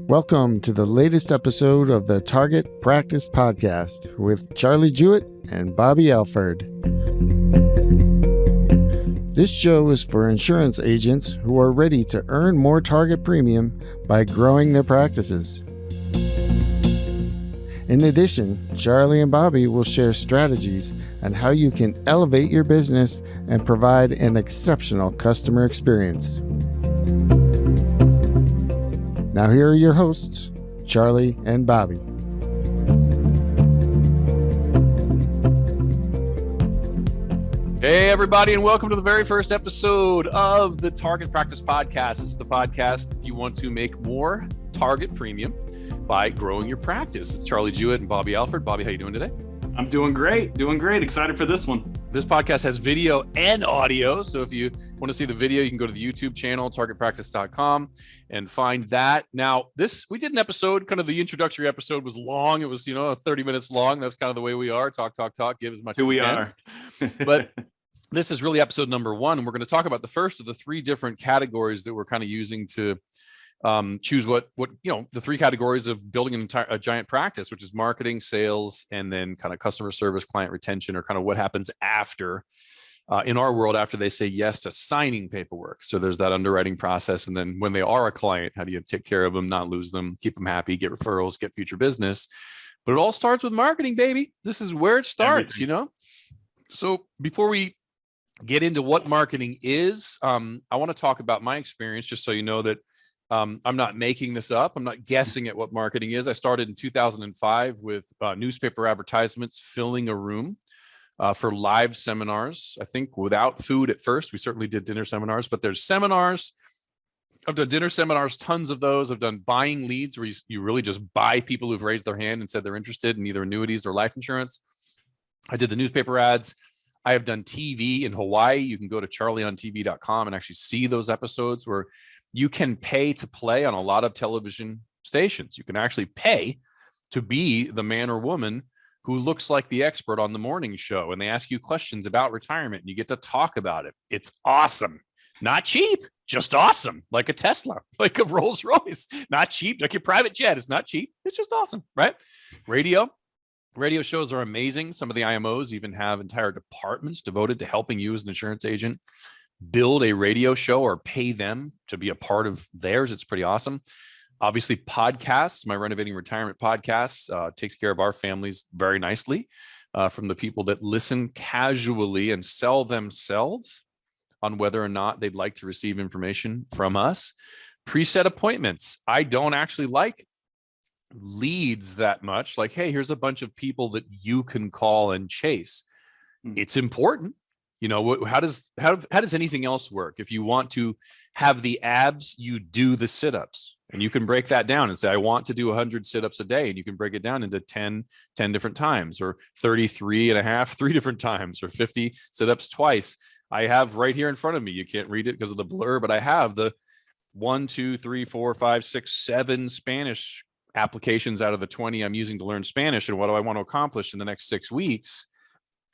Welcome to the latest episode of the Target Practice Podcast with Charlie Jewett and Bobby Alford. This show is for insurance agents who are ready to earn more target premium by growing their practices. In addition, Charlie and Bobby will share strategies on how you can elevate your business and provide an exceptional customer experience. Now here are your hosts, Charlie and Bobby. Hey, everybody, and welcome to the very first episode of the Target Practice Podcast. This is the podcast if you want to make more target premium by growing your practice. It's Charlie Jewett and Bobby Alford. Bobby, how you doing today? I'm doing great. Excited for this one. This podcast has video and audio. So if you want to see the video, you can go to the YouTube channel, targetpractice.com, and find that. Now, we did an episode, kind of the introductory episode was long. It was, 30 minutes long. That's kind of the way we are. Talk, give as much as we are. But this is really episode number 1. And we're going to talk about the first of the 3 different categories that we're kind of using to choose what the 3 categories of building a giant practice, which is marketing, sales, and then kind of customer service, client retention, or kind of what happens after in our world after they say yes to signing paperwork. So there's that underwriting process, and then when they are a client, how do you take care of them, not lose them, keep them happy, get referrals, get future business? But it all starts with marketing, baby. This is where it starts. So before we get into what marketing is, I want to talk about my experience, just so you know that I'm not making this up. I'm not guessing at what marketing is. I started in 2005 with newspaper advertisements, filling a room for live seminars. I think without food at first. We certainly did dinner seminars, but there's seminars. I've done dinner seminars, tons of those. I've done buying leads where you really just buy people who've raised their hand and said they're interested in either annuities or life insurance. I did the newspaper ads. I have done TV in Hawaii. You can go to charlieontv.com and actually see those episodes where you can pay to play on a lot of television stations. You can actually pay to be the man or woman who looks like the expert on the morning show, and they ask you questions about retirement and you get to talk about it. It's awesome. Not cheap, just awesome. Like a Tesla, like a Rolls Royce. Not cheap, like your private jet. It's not cheap. It's just awesome, right? Radio shows are amazing. Some of the IMOs even have entire departments devoted to helping you as an insurance agent build a radio show or pay them to be a part of theirs. It's pretty awesome. Obviously, podcasts, my Renovating Retirement podcast takes care of our families very nicely from the people that listen casually and sell themselves on whether or not they'd like to receive information from us. Preset appointments. I don't actually like leads that much. Like, hey, here's a bunch of people that you can call and chase. It's important. How does anything else work? If you want to have the abs, you do the sit-ups, and you can break that down and say, I want to do 100 sit-ups a day. And you can break it down into 10 different times, or 33 and a half, 3 different times, or 50 sit-ups twice. I have right here in front of me. You can't read it because of the blur, but I have the 1, 2, 3, 4, 5, 6, 7 Spanish applications out of the 20 I'm using to learn Spanish. And what do I want to accomplish in the next 6 weeks?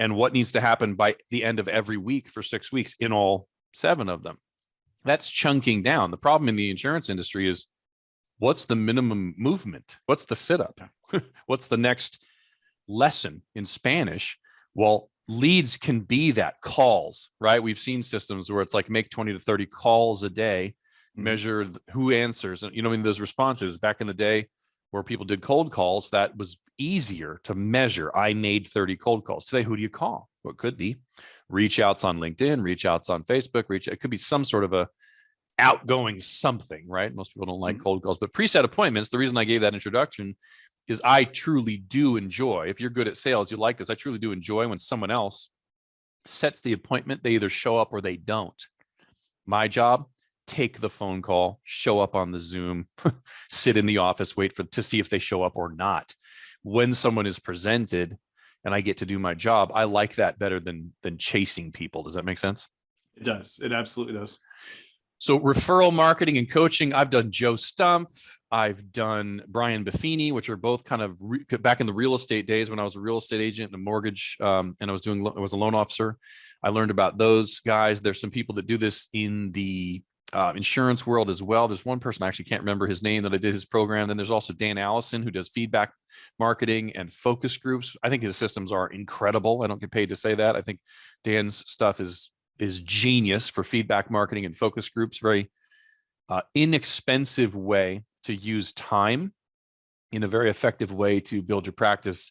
And what needs to happen by the end of every week for 6 weeks in all 7 of them. That's chunking down. The problem in the insurance industry is, what's the minimum movement? What's the sit-up? What's the next lesson in Spanish? Well, leads can be that. Calls, right? We've seen systems where it's like make 20 to 30 calls a day, measure who answers. And those responses back in the day where people did cold calls, that was easier to measure. I made 30 cold calls. Today, who do you call? Well, it could be reach outs on LinkedIn, reach outs on Facebook, it could be some sort of a outgoing something, right? Most people don't like cold calls, but preset appointments, the reason I gave that introduction is I truly do enjoy, if you're good at sales, you like this, I truly do enjoy when someone else sets the appointment. They either show up or they don't. My job, take the phone call, show up on the Zoom, sit in the office, wait to see if they show up or not. When someone is presented and I get to do my job, I like that better than chasing people. Does that make sense? It does. It absolutely does. So referral marketing and coaching, I've done Joe Stumpf. I've done Brian Buffini, which are both kind of back in the real estate days when I was a real estate agent and a mortgage, and I was a loan officer. I learned about those guys. There's some people that do this in the insurance world as well. There's one person, I actually can't remember his name, that I did his program. Then there's also Dan Allison, who does feedback marketing and focus groups. I think his systems are incredible. I don't get paid to say that. I think Dan's stuff is genius for feedback marketing and focus groups. Very inexpensive way to use time in a very effective way to build your practice.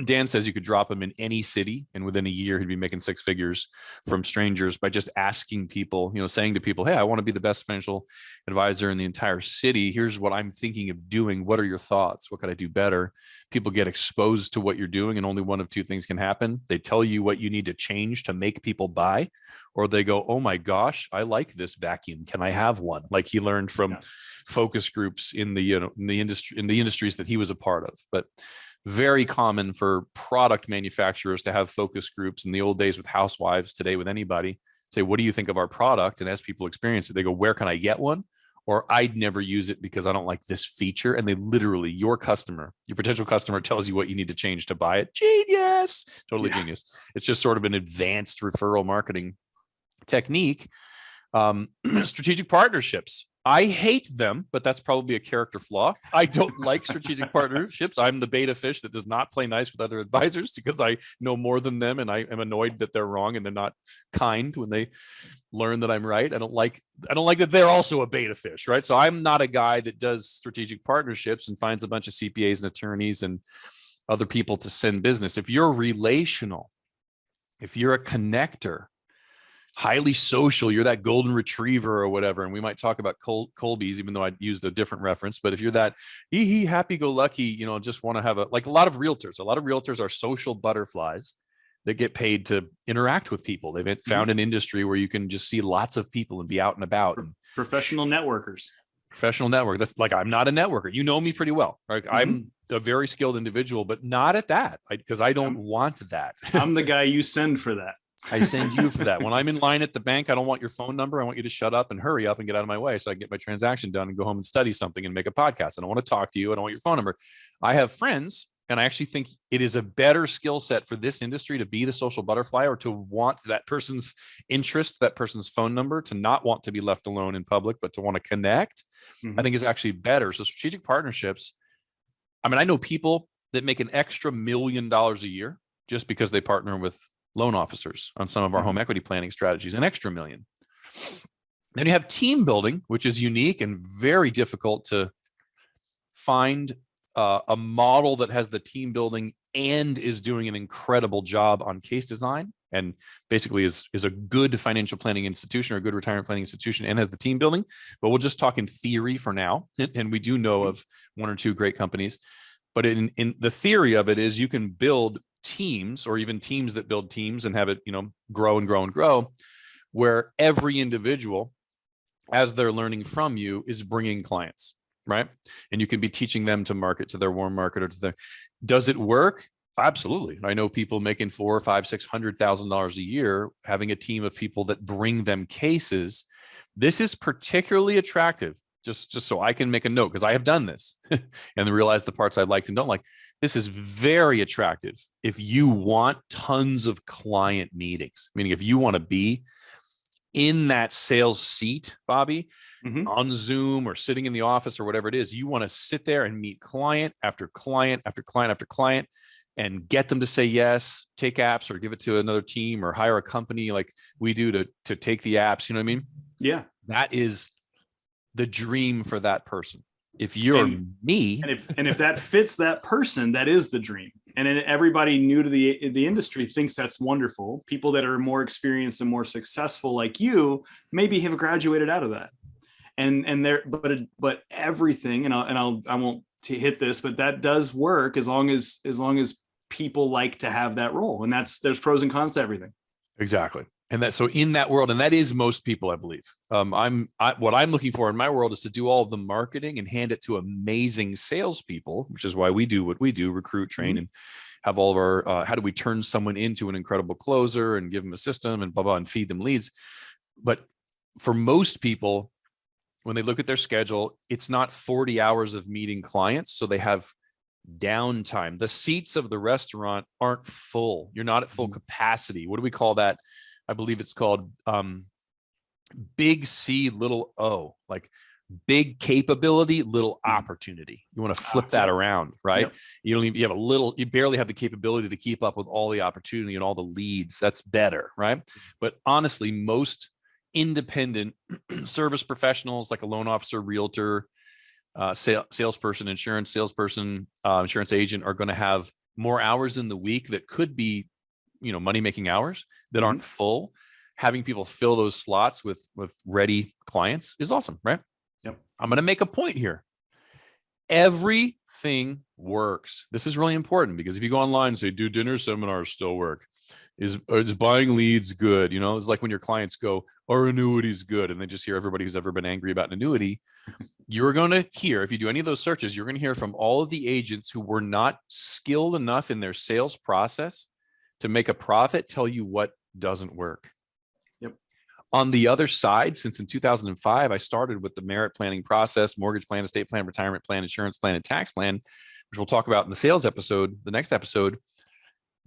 Dan says you could drop him in any city, and within a year, he'd be making six figures from strangers by just asking people, saying to people, hey, I want to be the best financial advisor in the entire city. Here's what I'm thinking of doing. What are your thoughts? What could I do better? People get exposed to what you're doing, and only one of two things can happen. They tell you what you need to change to make people buy, or they go, oh my gosh, I like this vacuum. Can I have one? Like he learned from focus groups in the industries that he was a part of. But very common for product manufacturers to have focus groups in the old days with housewives, today with anybody. Say, what do you think of our product? And as people experience it, they go, where can I get one? Or I'd never use it because I don't like this feature. And they literally, your potential customer tells you what you need to change to buy it. Genius, totally genius. It's just sort of an advanced referral marketing technique. Strategic partnerships. I hate them, but that's probably a character flaw. I don't like strategic partnerships. I'm the beta fish that does not play nice with other advisors because I know more than them, and I am annoyed that they're wrong and they're not kind when they learn that I'm right. I don't like that they're also a beta fish, right? So I'm not a guy that does strategic partnerships and finds a bunch of CPAs and attorneys and other people to send business. If you're relational, if you're a connector, highly social, you're that golden retriever or whatever. And we might talk about Colby's, even though I used a different reference. But if you're that happy-go-lucky, just want to have like a lot of realtors are social butterflies that get paid to interact with people. They've found an industry where you can just see lots of people and be out and about. Professional networkers. Professional network. That's like, I'm not a networker. You know me pretty well. Right? I'm a very skilled individual, but not at that, because I don't want that. I'm the guy you send for that. I send you for that. When I'm in line at the bank, I don't want your phone number. I want you to shut up and hurry up and get out of my way so I can get my transaction done and go home and study something and make a podcast. I don't want to talk to you. I don't want your phone number. I have friends, and I actually think it is a better skill set for this industry to be the social butterfly, or to want that person's interest, that person's phone number, to not want to be left alone in public, but to want to connect. I think is actually better. So strategic partnerships. I mean, I know people that make an extra $1 million a year just because they partner with loan officers on some of our home equity planning strategies, an extra $1 million. Then you have team building, which is unique and very difficult to find a model that has the team building and is doing an incredible job on case design, and basically is a good financial planning institution or a good retirement planning institution and has the team building. But we'll just talk in theory for now. And we do know of one or two great companies. But in the theory of it is you can build teams, or even teams that build teams and have it, grow and grow and grow, where every individual, as they're learning from you, is bringing clients, right? And you can be teaching them to market to their warm market or to their. Does it work? Absolutely. I know people making $400,000 or $500,000, $600,000 a year, having a team of people that bring them cases. This is particularly attractive. Just so I can make a note, because I have done this and realize the parts I liked and don't like. This is very attractive if you want tons of client meetings, meaning if you want to be in that sales seat, Bobby, on Zoom or sitting in the office or whatever it is, you want to sit there and meet client after client after client after client and get them to say yes, take apps or give it to another team or hire a company like we do to take the apps. You know what I mean? Yeah. That is the dream for that person. If you're me, and if that fits that person, that is the dream. And then everybody new to the industry thinks that's wonderful. People that are more experienced and more successful like you maybe have graduated out of that. And there, but everything, and I won't hit this, but that does work as long as people like to have that role. And there's pros and cons to everything. Exactly. And so in that world, and that is most people, I believe. What I'm looking for in my world is to do all of the marketing and hand it to amazing salespeople, which is why we do what we do: recruit, train, and have all of our. How do we turn someone into an incredible closer and give them a system and blah blah and feed them leads? But for most people, when they look at their schedule, it's not 40 hours of meeting clients, so they have downtime. The seats of the restaurant aren't full. You're not at full capacity. What do we call that? I believe it's called big C, little O, like big capability, little opportunity. You want to flip that around, right? Yep. You barely have the capability to keep up with all the opportunity and all the leads. That's better, right? But honestly, most independent service professionals, like a loan officer, realtor, salesperson, insurance salesperson, insurance agent, are going to have more hours in the week that could be, money making hours that aren't full. Having people fill those slots with ready clients is awesome, right? Yep. I'm going to make a point here. Everything works. This is really important, because if you go online and say, do dinner seminars still work? Is buying leads good? It's like when your clients go, are annuities good? And they just hear everybody who's ever been angry about an annuity. You're going to hear, if you do any of those searches, you're going to hear from all of the agents who were not skilled enough in their sales process to make a profit, tell you what doesn't work. On the other side, since in 2005, I started with the merit planning process, mortgage plan, estate plan, retirement plan, insurance plan, and tax plan, which we'll talk about in the sales episode, the next episode.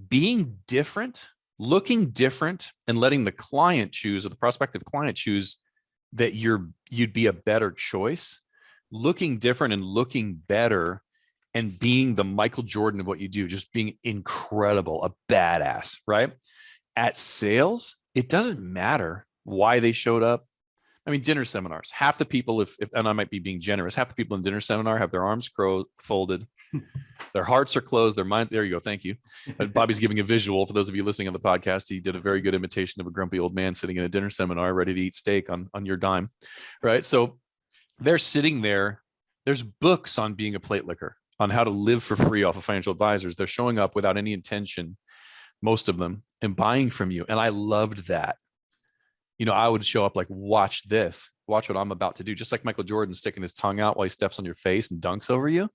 Being different, looking different, and letting the client choose, or the prospective client choose, that you'd be a better choice. Looking different and looking better and being the Michael Jordan of what you do, just being incredible, a badass, right? At sales, it doesn't matter why they showed up. I mean, dinner seminars, half the people, and I might be being generous, half the people in dinner seminar have their arms folded, their hearts are closed, their minds, there you go, thank you. Bobby's giving a visual for those of you listening on the podcast. He did a very good imitation of a grumpy old man sitting in a dinner seminar, ready to eat steak on your dime, right? So they're sitting there. There's books on being a plate licker, on how to live for free off of financial advisors. They're showing up without any intention, most of them, and buying from you. And I loved that. I would show up like, watch this, watch what I'm about to do. Just like Michael Jordan sticking his tongue out while he steps on your face and dunks over you.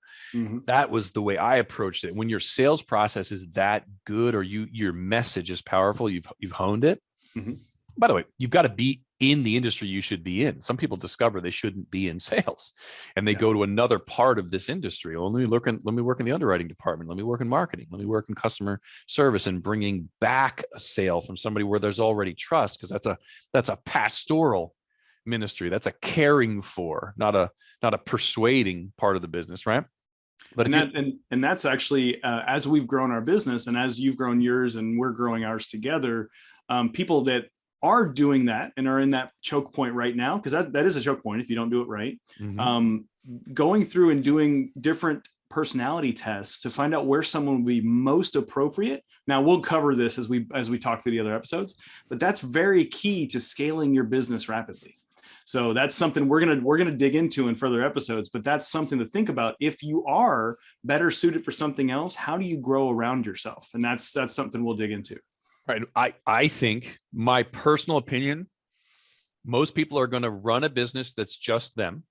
That was the way I approached it. When your sales process is that good, or your message is powerful, you've honed it. By the way, you've got to be in the industry you should be in. Some people discover they shouldn't be in sales, and they go to another part of this industry. Well, let me work in the underwriting department. Let me work in marketing. Let me work in customer service, and bringing back a sale from somebody where there's already trust, because that's a pastoral ministry. That's a caring for, not a persuading part of the business, right? But and that's actually as we've grown our business, and as you've grown yours, and we're growing ours together, people that are doing that and are in that choke point right now, because that is a choke point if you don't do it right. Going through and doing different personality tests to find out where someone will be most appropriate. Now we'll cover this as we talk through the other episodes, but that's very key to scaling your business rapidly. So that's something we're gonna dig into in further episodes, but that's something to think about. If you are better suited for something else, how do you grow around yourself? And that's something we'll dig into. Right. I think, my personal opinion, most people are going to run a business that's just them,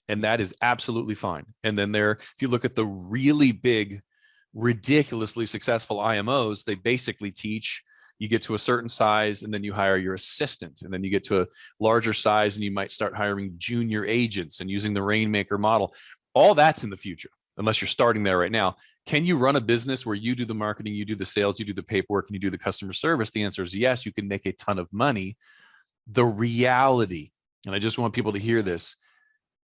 and that is absolutely fine. And then if you look at the really big, ridiculously successful IMOs, they basically teach, you get to a certain size and then you hire your assistant, and then you get to a larger size and you might start hiring junior agents and using the Rainmaker model. All that's in the future, unless you're starting there right now. Can you run a business where you do the marketing, you do the sales, you do the paperwork, and you do the customer service? The answer is yes, you can make a ton of money. The reality, and I just want people to hear this,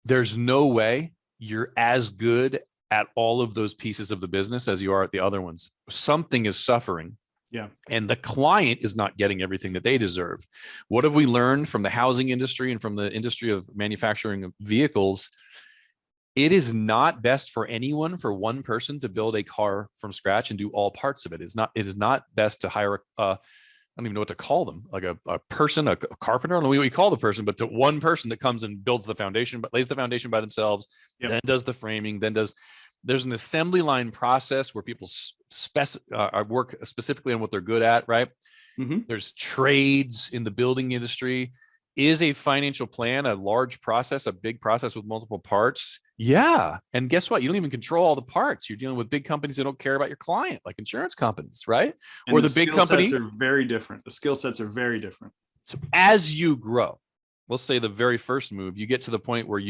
there's no way you're as good at all of those pieces of the business as you are at the other ones. Something is suffering. Yeah. And the client is not getting everything that they deserve. What have we learned from the housing industry and from the industry of manufacturing of vehicles? It is not best for one person to build a car from scratch and do all parts of it. It is not best to hire I don't even know what to call them, like a person, a carpenter. I don't know what we call the person, but to one person that comes and builds the foundation, but lays the foundation by themselves, then does the framing, there's an assembly line process where people work specifically on what they're good at, right? There's trades in the building industry. Is a financial plan a large process, a big process with multiple parts? Yeah. And guess what? You don't even control all the parts. You're dealing with big companies that don't care about your client, like insurance companies, right? And or the big company. Sets are very different. The skill sets are very different. So as you grow, let's say the very first move, you get to the point where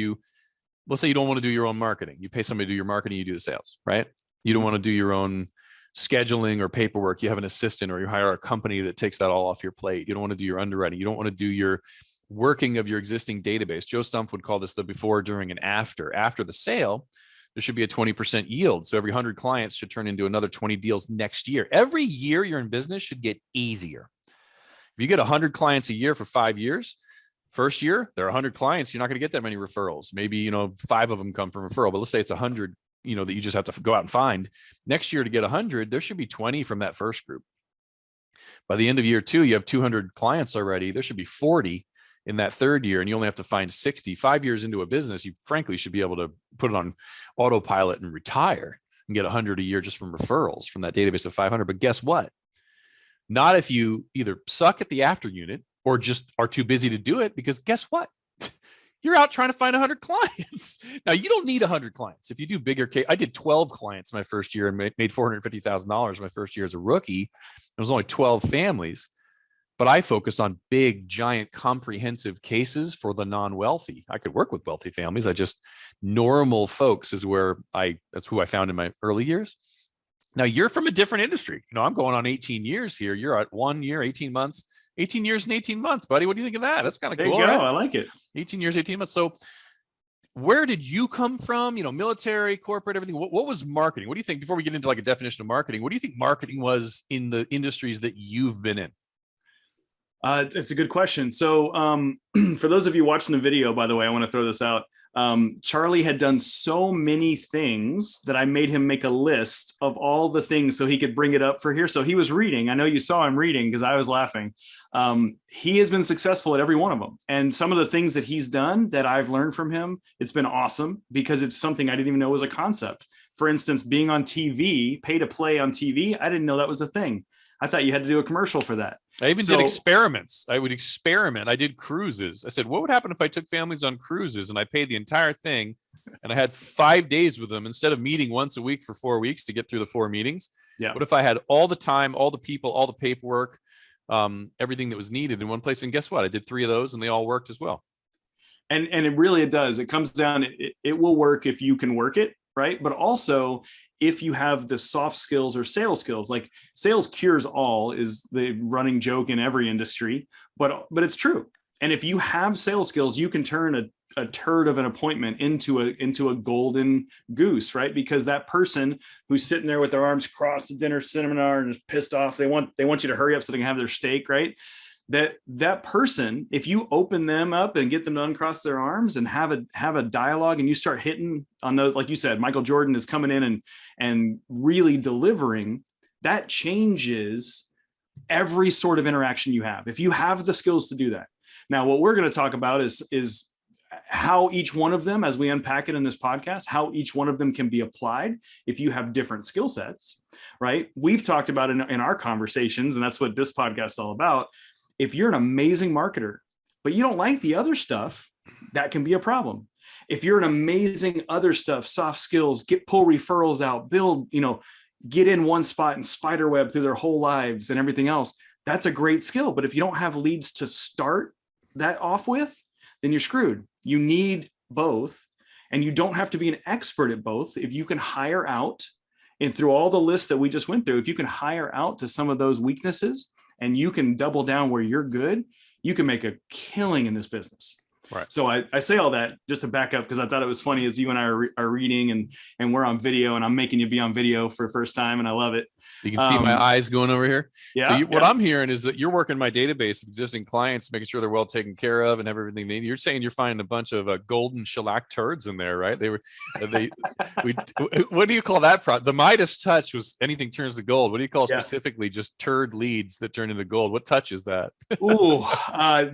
let's say you don't want to do your own marketing. You pay somebody to do your marketing, you do the sales, right? You don't want to do your own scheduling or paperwork. You have an assistant, or you hire a company that takes that all off your plate. You don't want to do your underwriting. You don't want to do your working of your existing database. Joe Stumpf would call this the before, during, and after. After the sale, there should be a 20% yield. So every 100 clients should turn into another 20 deals next year. Every year you're in business should get easier. If you get 100 clients a year for 5 years, first year, there are 100 clients, you're not going to get that many referrals. Maybe, 5 of them come from referral, but let's say it's 100, that you just have to go out and find. Next year to get 100, there should be 20 from that first group. By the end of year 2, you have 200 clients already. There should be 40 in that third year, and you only have to find 60. 5 years into a business, you frankly should be able to put it on autopilot and retire and get 100 a year just from referrals from that database of 500. But guess what? Not if you either suck at the after unit or just are too busy to do it, because guess what? You're out trying to find 100 clients. Now, you don't need 100 clients. If you do bigger case, I did 12 clients my first year and made $450,000 my first year as a rookie. It was only 12 families, but I focus on big, giant, comprehensive cases for the non-wealthy. I could work with wealthy families. Normal folks is that's who I found in my early years. Now, you're from a different industry. I'm going on 18 years here. You're at 1 year, 18 months. 18 years and 18 months, buddy. What do you think of that? That's kind of cool. There you go. Right? I like it. 18 years, 18 months. So where did you come from? Military, corporate, everything. What was marketing? What do you think, before we get into like a definition of marketing, what do you think marketing was in the industries that you've been in? It's a good question. So for those of you watching the video, by the way, I want to throw this out. Charlie had done so many things that I made him make a list of all the things so he could bring it up for here. So he was reading. I know you saw him reading because I was laughing. He has been successful at every one of them. And some of the things that he's done that I've learned from him, it's been awesome because it's something I didn't even know was a concept. For instance, being on TV, pay to play on TV, I didn't know that was a thing. I thought you had to do a commercial for that. I even did experiments. I would experiment. I did cruises. I said, what would happen if I took families on cruises and I paid the entire thing and I had 5 days with them instead of meeting once a week for 4 weeks to get through the 4 meetings? Yeah. What if I had all the time, all the people, all the paperwork, everything that was needed in one place? And guess what? I did 3 of those and they all worked as well. And it does. It comes down, it will work if you can work it, right? But also if you have the soft skills or sales skills. Like sales cures all is the running joke in every industry, but it's true. And if you have sales skills, you can turn a turd of an appointment into a golden goose, right? Because that person who's sitting there with their arms crossed at dinner seminar and is pissed off, they want you to hurry up so they can have their steak, right? That person, if you open them up and get them to uncross their arms and have a dialogue, and you start hitting on those, like you said, Michael Jordan is coming in and really delivering, that changes every sort of interaction you have. If you have the skills to do that. Now, what we're going to talk about is how each one of them, as we unpack it in this podcast, how each one of them can be applied if you have different skill sets, right? We've talked about in our conversations, and that's what this podcast is all about. If you're an amazing marketer, but you don't like the other stuff, that can be a problem. If you're an amazing other stuff, soft skills, pull referrals out, build, get in one spot and spider web through their whole lives and everything else, that's a great skill. But if you don't have leads to start that off with, then you're screwed. You need both, and you don't have to be an expert at both. If you can hire out, and through all the lists that we just went through, if you can hire out to some of those weaknesses and you can double down where you're good, you can make a killing in this business. Right. So I say all that just to back up because I thought it was funny as you and I are reading and we're on video, and I'm making you be on video for the first time, and I love it. You can see my eyes going over here. Yeah. So what I'm hearing is that you're working my database of existing clients, making sure they're well taken care of and have everything they need. You're saying you're finding a bunch of golden shellac turds in there, right? What do you call that product? The Midas touch was anything turns to gold. What do you call specifically just turd leads that turn into gold? What touch is that? Ooh,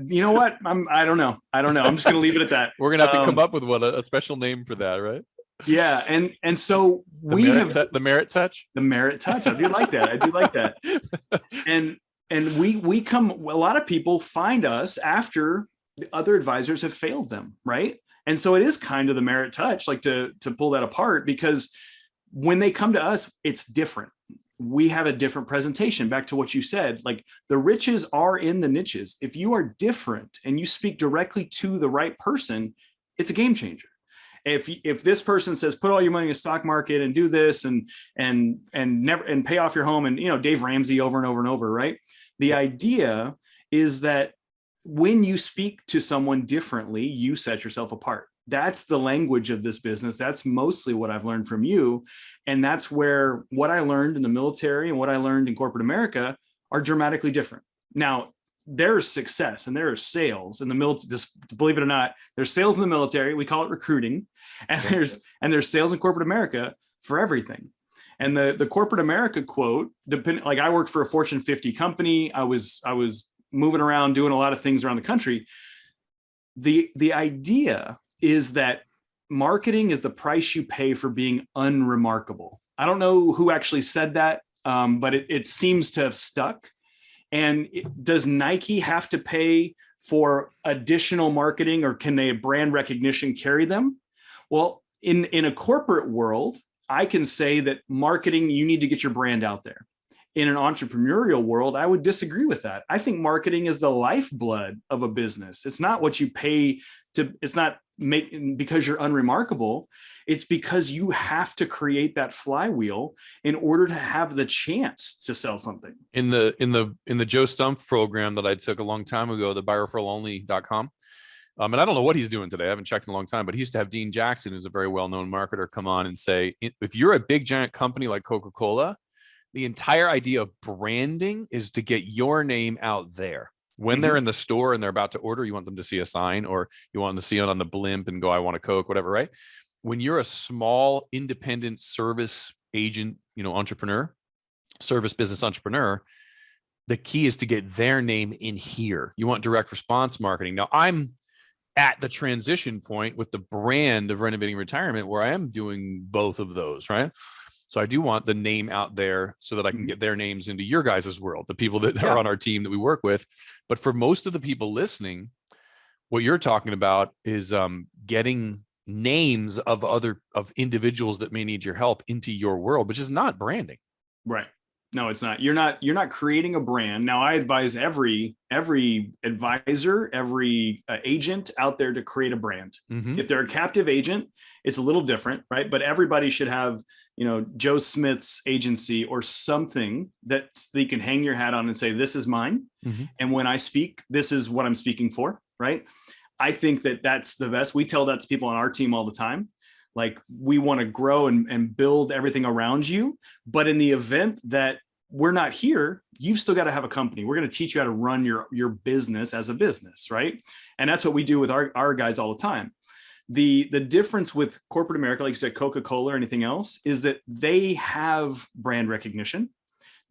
you know what? I don't know. I'm just going to leave it at that. We're going to have to come up with a special name for that, right? Yeah. And so the merit touch. The merit touch. I do like that. And we come, a lot of people find us after the other advisors have failed them. Right. And so it is kind of the merit touch, like to pull that apart, because when they come to us, it's different. We have a different presentation. Back to what you said, like the riches are in the niches. If you are different and you speak directly to the right person, it's a game changer. If this person says, put all your money in the stock market and do this and never and pay off your home, and Dave Ramsey over and over and over, right? The idea is that when you speak to someone differently, you set yourself apart. That's the language of this business. That's mostly what I've learned from you. And that's where what I learned in the military and what I learned in corporate America are dramatically different. Now, there's success and there is sales in the military. Just believe it or not, there's sales in the military. We call it recruiting. And there's sales in corporate America for everything. And the corporate America quote, like I worked for a Fortune 50 company. I was moving around doing a lot of things around the country. The idea is that marketing is the price you pay for being unremarkable. I don't know who actually said that, but it seems to have stuck. And does Nike have to pay for additional marketing, or can they brand recognition carry them? Well, in a corporate world, I can say that marketing, you need to get your brand out there. In an entrepreneurial world, I would disagree with that. I think marketing is the lifeblood of a business. It's not what you pay to, it's not because you're unremarkable. It's because you have to create that flywheel in order to have the chance to sell something. In the Joe Stumpf program that I took a long time ago, the buyreferralonly.com. And I don't know what he's doing today. I haven't checked in a long time, but he used to have Dean Jackson, who's a very well-known marketer, come on and say, if you're a big giant company like Coca-Cola, the entire idea of branding is to get your name out there. When they're in the store and they're about to order, you want them to see a sign, or you want them to see it on the blimp and go, I want a Coke, whatever, right? When you're a small independent service agent, entrepreneur, service business entrepreneur, the key is to get their name in here. You want direct response marketing. Now, I'm at the transition point with the brand of Renovating Retirement where I am doing both of those, right? So I do want the name out there so that I can get their names into your guys' world, the people that are on our team that we work with. But for most of the people listening, what you're talking about is getting names of individuals that may need your help into your world, which is not branding. Right. No, it's not. You're not creating a brand. Now, I advise every advisor, every agent out there to create a brand. If they're a captive agent, it's a little different, right? But everybody should have, Joe Smith's agency or something that they can hang your hat on and say, this is mine. And when I speak, this is what I'm speaking for, right? I think that that's the best. We tell that to people on our team all the time. Like, we want to grow and build everything around you. But in the event that we're not here, you've still got to have a company. We're going to teach you how to run your business as a business, right? And that's what we do with our guys all the time. The difference with corporate America, like you said, Coca-Cola or anything else, is that they have brand recognition.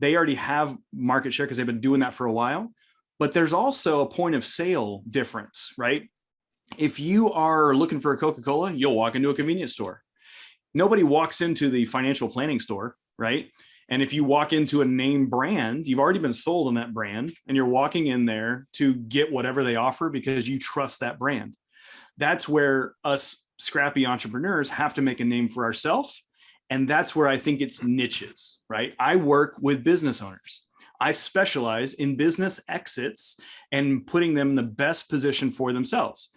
They already have market share because they've been doing that for a while. But there's also a point of sale difference, right? If you are looking for a Coca-Cola, you'll walk into a convenience store. Nobody walks into the financial planning store, right? And if you walk into a name brand, you've already been sold on that brand, and you're walking in there to get whatever they offer because you trust that brand. That's where us scrappy entrepreneurs have to make a name for ourselves. And that's where I think it's niches, right? I work with business owners. I specialize in business exits and putting them in the best position for themselves.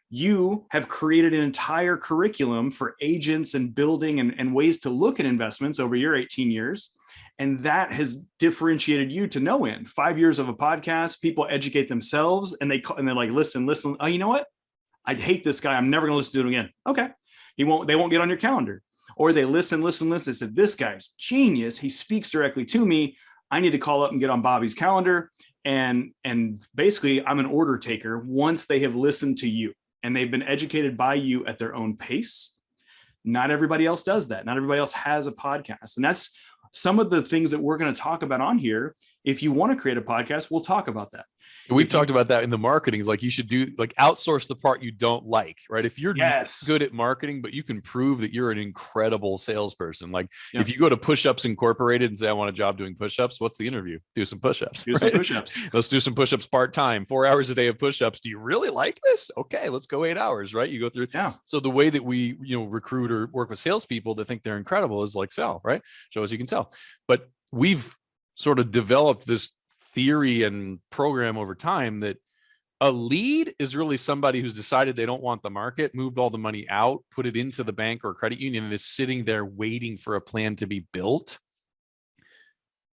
You have created an entire curriculum for agents and building and ways to look at investments over your 18 years. And that has differentiated you to no end. 5 years of a podcast, people educate themselves and they're like, listen. Oh, you know what? I'd hate this guy. I'm never going to listen to him again. Okay. They won't get on your calendar. Or they listen. They said, this guy's genius. He speaks directly to me. I need to call up and get on Bobby's calendar. And basically I'm an order taker once they have listened to you and they've been educated by you at their own pace. Not everybody else does that. Not everybody else has a podcast. And that's some of the things that we're going to talk about on here. If you want to create a podcast, we'll talk about that. We've talked about that in the marketing. Is like, you should outsource the part you don't like, right? If you're good at marketing, but you can prove that you're an incredible salesperson. Like if you go to Push-Ups Incorporated and say, I want a job doing push-ups, what's the interview? Do some push-ups. Some push-ups. Let's do some push-ups part-time, 4 hours a day of push-ups. Do you really like this? Okay, let's go 8 hours, right? You go through. Yeah. So the way that we, recruit or work with salespeople that think they're incredible is like sell, right? Show us you can sell. But we've sort of developed this theory and program over time that a lead is really somebody who's decided they don't want the market, moved all the money out, put it into the bank or credit union, and is sitting there waiting for a plan to be built.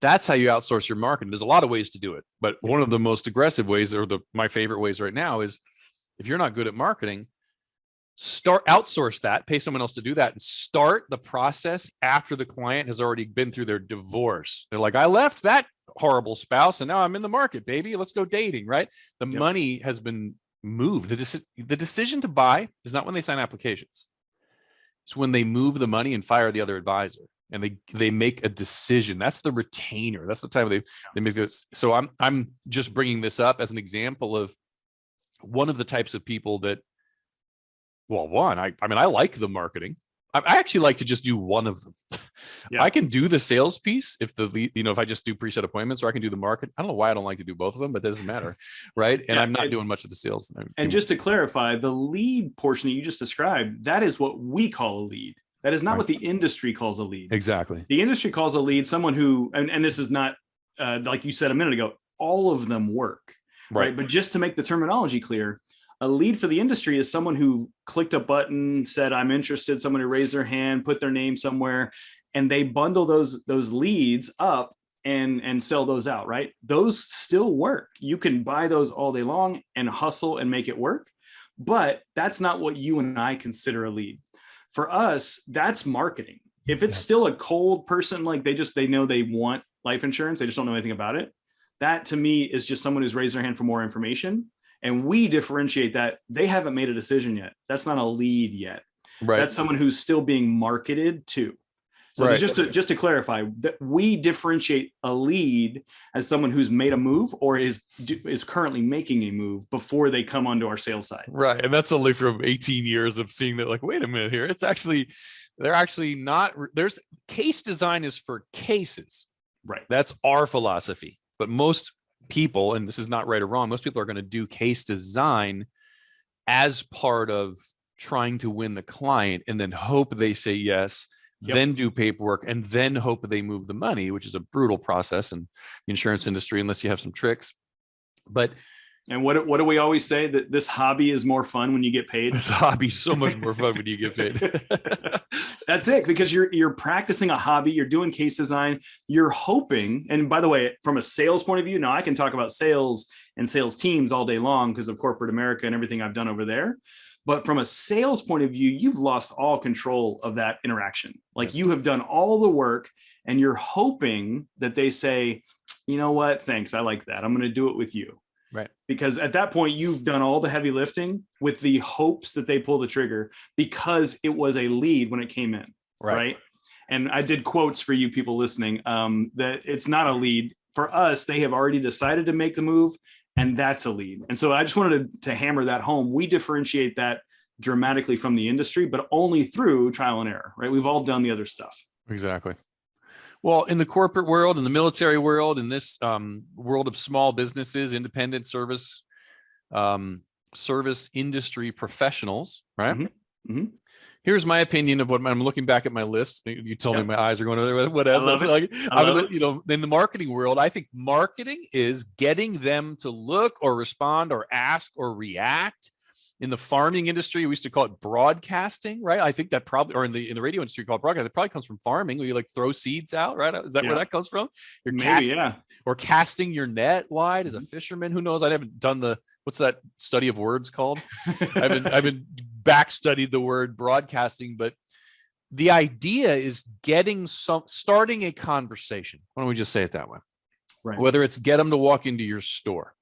That's how you outsource your marketing. There's a lot of ways to do it, but one of the most aggressive ways, or my favorite ways right now, is if you're not good at marketing, outsource that, pay someone else to do that, and start the process after the client has already been through their divorce. They're like, I left that horrible spouse and now I'm in the market, baby. Let's go dating, right? The money has been moved. The decision to buy is not when they sign applications. It's when they move the money and fire the other advisor, and they make a decision. That's the retainer. That's the time they make this. So I'm just bringing this up as an example of one of the types of people that, well, I mean, I like the marketing. I actually like to just do one of them. Yeah. I can do the sales piece if if I just do preset appointments, or I can do the market. I don't know why I don't like to do both of them, but it doesn't matter. Right. And I'm not doing much of the sales. And just to clarify, the lead portion that you just described, that is what we call a lead. That is not what the industry calls a lead. Exactly. The industry calls a lead someone who, and this is not, like you said a minute ago, all of them work. Right. But just to make the terminology clear, a lead for the industry is someone who clicked a button, said, I'm interested, someone who raised their hand, put their name somewhere, and they bundle those leads up and sell those out, right? Those still work. You can buy those all day long and hustle and make it work, but that's not what you and I consider a lead. For us, that's marketing. If it's still a cold person, like they know they want life insurance, they just don't know anything about it. That to me is just someone who's raised their hand for more information. And we differentiate that they haven't made a decision yet. That's not a lead yet. Right. That's someone who's still being marketed to. So just to clarify, that we differentiate a lead as someone who's made a move or is currently making a move before they come onto our sales side. Right. And that's only from 18 years of seeing that, like, wait a minute here. They're actually not, there's case design is for cases. Right. That's our philosophy. But most people, and this is not right or wrong, most people are going to do case design as part of trying to win the client, and then hope they say yes, then do paperwork, and then hope they move the money, which is a brutal process in the insurance industry unless you have some tricks. And what do we always say? That this hobby is more fun when you get paid? This hobby is so much more fun when you get paid. That's it, because you're practicing a hobby, you're doing case design, you're hoping. And by the way, from a sales point of view, now I can talk about sales and sales teams all day long because of corporate America and everything I've done over there. But from a sales point of view, you've lost all control of that interaction. Like you have done all the work and you're hoping that they say, you know what, thanks, I like that, I'm going to do it with you. Right. Because at that point, you've done all the heavy lifting with the hopes that they pull the trigger because it was a lead when it came in. Right. And I did quotes for you people listening, that it's not a lead. For us, they have already decided to make the move, and that's a lead. And so I just wanted to hammer that home. We differentiate that dramatically from the industry, but only through trial and error, right? We've all done the other stuff. Exactly. Well, in the corporate world, in the military world, in this world of small businesses, independent service industry professionals, right? Mm-hmm. Mm-hmm. Here's my opinion of what I'm looking back at my list. You told me my eyes are going over there. What else? In the marketing world, I think marketing is getting them to look or respond or ask or react. In the farming industry, we used to call it broadcasting, right? I think that probably, or in the radio industry called broadcast, it probably comes from farming, where you like throw seeds out, right? Is that where that comes from? You're casting your net wide as a fisherman. Who knows? I haven't done what's that study of words called? I've been back studied the word broadcasting, but the idea is starting a conversation. Why don't we just say it that way? Right. Whether it's get them to walk into your store.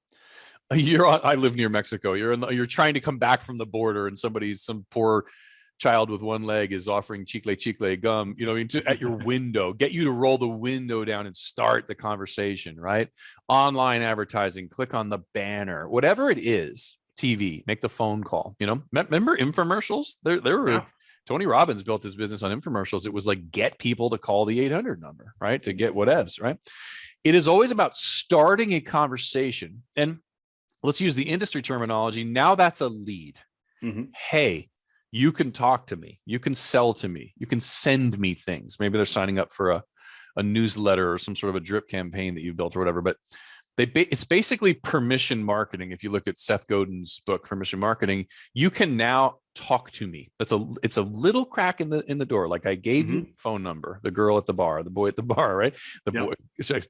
I live near Mexico. You're trying to come back from the border, and some poor child with one leg is offering chicle gum, at your window, get you to roll the window down and start the conversation, right? Online advertising, click on the banner, whatever it is, TV, make the phone call, remember infomercials? There were, Tony Robbins built his business on infomercials. It was like, get people to call the 800 number, right? To get whatevs, right? It is always about starting a conversation. And let's use the industry terminology. Now that's a lead. Mm-hmm. Hey, you can talk to me. You can sell to me. You can send me things. Maybe they're signing up for a newsletter or some sort of a drip campaign that you've built or whatever. But It's basically permission marketing. If you look at Seth Godin's book, Permission Marketing, you can now talk to me. It's a little crack in the door. Like I gave you phone number, the girl at the bar, the boy at the bar, right?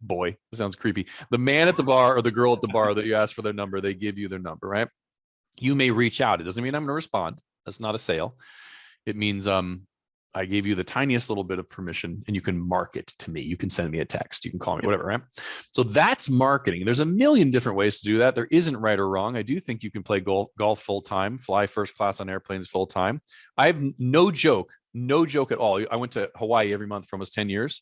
Boy, it sounds creepy. The man at the bar or the girl at the bar that you ask for their number, they give you their number, right? You may reach out. It doesn't mean I'm going to respond. That's not a sale. It means I gave you the tiniest little bit of permission and you can market to me. You can send me a text. You can call me, whatever, right? So that's marketing. There's a million different ways to do that. There isn't right or wrong. I do think you can play golf full-time, fly first class on airplanes full-time. I have no joke at all. I went to Hawaii every month for almost 10 years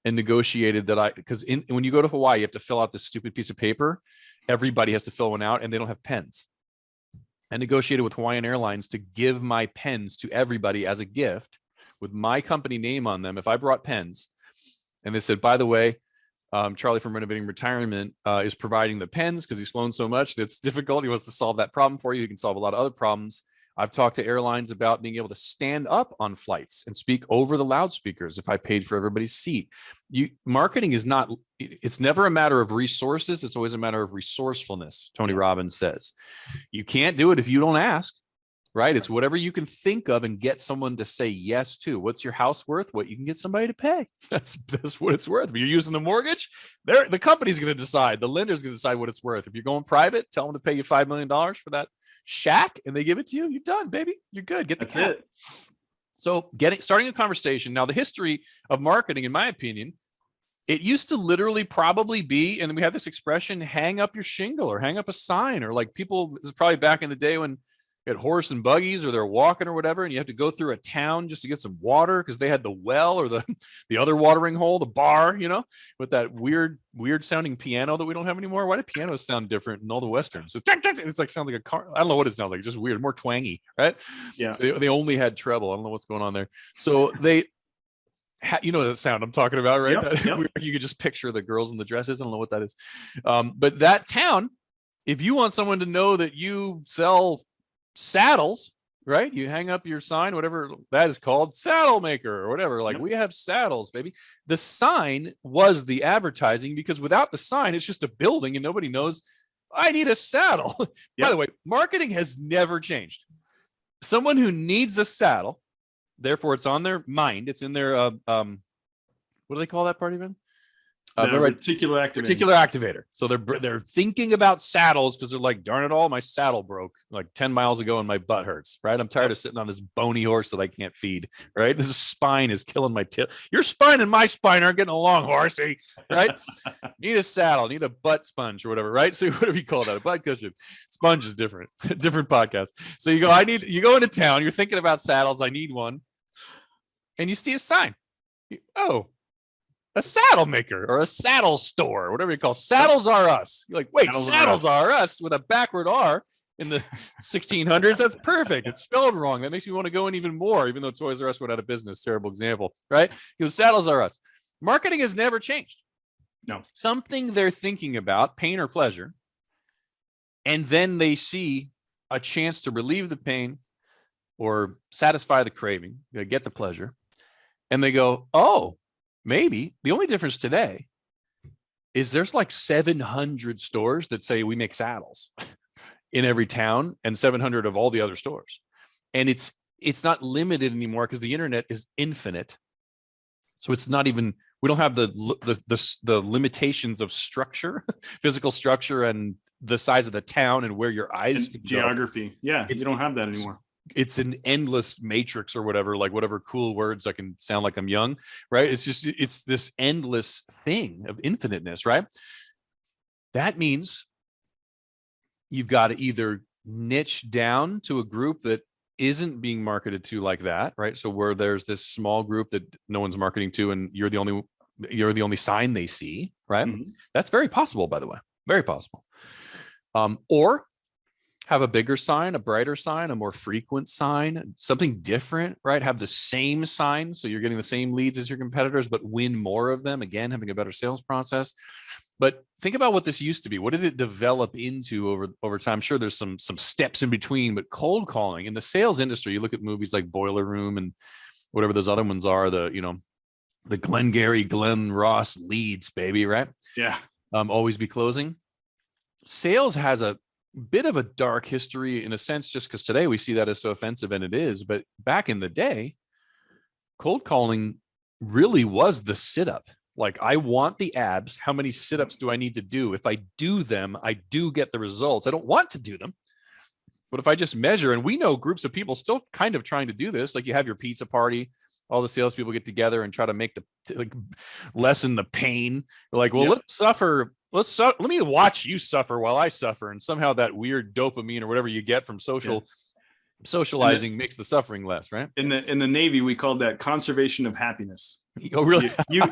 and negotiated that because when you go to Hawaii, you have to fill out this stupid piece of paper. Everybody has to fill one out and they don't have pens. I negotiated with Hawaiian Airlines to give my pens to everybody as a gift with my company name on them. If I brought pens and they said, by the way, Charlie from Renovating Retirement is providing the pens because he's flown so much that's difficult. He wants to solve that problem for you. He can solve a lot of other problems. I've talked to airlines about being able to stand up on flights and speak over the loudspeakers if I paid for everybody's seat. Marketing is not, it's never a matter of resources. It's always a matter of resourcefulness, Tony Robbins says. You can't do it if you don't ask, right? It's whatever you can think of and get someone to say yes to. What's your house worth? What you can get somebody to pay. That's what it's worth. If you're using the mortgage, the company's going to decide. The lender's going to decide what it's worth. If you're going private, tell them to pay you $5 million for that shack and they give it to you. You're done, baby. You're good. Get the cat. So starting a conversation. Now, the history of marketing, in my opinion, it used to literally probably be, and we have this expression, hang up your shingle or hang up a sign, or like people, this is probably back in the day when had horse and buggies or they're walking or whatever, and you have to go through a town just to get some water because they had the well or the other watering hole, the bar, with that weird sounding piano that we don't have anymore. Why do pianos sound different in all the Westerns? It's like sounds like a car. I don't know what it sounds like. Just weird, more twangy, right? Yeah. So they only had treble. I don't know what's going on there. So they, you know the sound I'm talking about, right? Yep. You could just picture the girls in the dresses. I don't know what that is. But that town, if you want someone to know that you sell saddles, right? You hang up your sign, whatever that is called, saddle maker or whatever. Like, we have saddles, baby. The sign was the advertising, because without the sign, it's just a building and nobody knows I need a saddle. By the way, marketing has never changed. Someone who needs a saddle, therefore it's on their mind. It's in their, what do they call that part even? Reticular activator. So they're thinking about saddles because they're like, darn it all, my saddle broke like 10 miles ago and my butt hurts, right? I'm tired of sitting on this bony horse that I can't feed, right? This spine is killing my tip. Your spine and my spine aren't getting along, horsey, right? Need a saddle, need a butt sponge or whatever, right? So whatever you call that, a butt cushion. Sponge is different, different podcast. So you go into town, you're thinking about saddles, I need one. And you see a sign. A saddle maker or a saddle store, whatever you call it. Saddles Are Us. You're like, wait, Saddles Are Us with a backward R in the 1600s? That's perfect. It's spelled wrong. That makes me want to go in even more, even though Toys R Us went out of business. Terrible example, right? Because Saddles Are Us. Marketing has never changed. No. Something they're thinking about, pain or pleasure, and then they see a chance to relieve the pain or satisfy the craving, get the pleasure, and they go, oh, maybe. The only difference today is there's like 700 stores that say we make saddles in every town, and 700 of all the other stores. And it's not limited anymore because the internet is infinite. So it's not even, we don't have the limitations of structure, physical structure, and the size of the town and where your eyes can geography. Go. Yeah, you don't have that anymore. It's an endless matrix or whatever, like whatever cool words I can sound like I'm young, right? It's this endless thing of infiniteness, right? That means you've got to either niche down to a group that isn't being marketed to like that, right? So where there's this small group that no one's marketing to, and you're the only sign they see, right? Mm-hmm. That's very possible, by the way, very possible. Or have a bigger sign, a brighter sign, a more frequent sign, something different, right? Have the same sign, so you're getting the same leads as your competitors, but win more of them. Again, having a better sales process. But think about what this used to be. What did it develop into over time? Sure, there's some steps in between, but cold calling in the sales industry, you look at movies like Boiler Room and whatever those other ones are, the Glengarry Glen Ross leads, baby, right? Yeah. always be closing. Sales has a bit of a dark history in a sense, just because today we see that as so offensive, and it is. But back in the day, cold calling really was the sit-up. Like, I want the abs. How many sit-ups do I need to do? If I do them, I do get the results. I don't want to do them. But if I just measure, and we know groups of people still kind of trying to do this, like you have your pizza party, all the salespeople get together and try to make lessen the pain. They're like, well, let's suffer. Let me watch you suffer while I suffer. And somehow that weird dopamine or whatever you get from socializing makes the suffering less, right? In the Navy, we called that conservation of happiness. Oh, really? You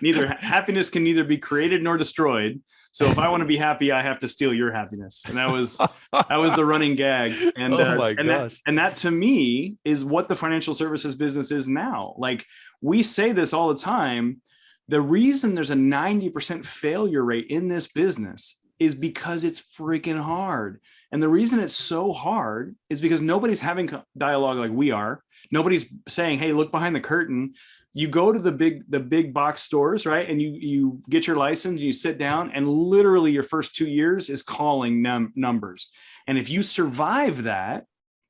neither happiness can neither be created nor destroyed. So if I want to be happy, I have to steal your happiness. And that was the running gag. And that to me is what the financial services business is now. Like, we say this all the time. The reason there's a 90% failure rate in this business is because it's freaking hard. And the reason it's so hard is because nobody's having dialogue like we are. Nobody's saying, hey, look behind the curtain. You go to the big box stores, right? And you get your license, you sit down, and literally your first 2 years is calling numbers. And if you survive that,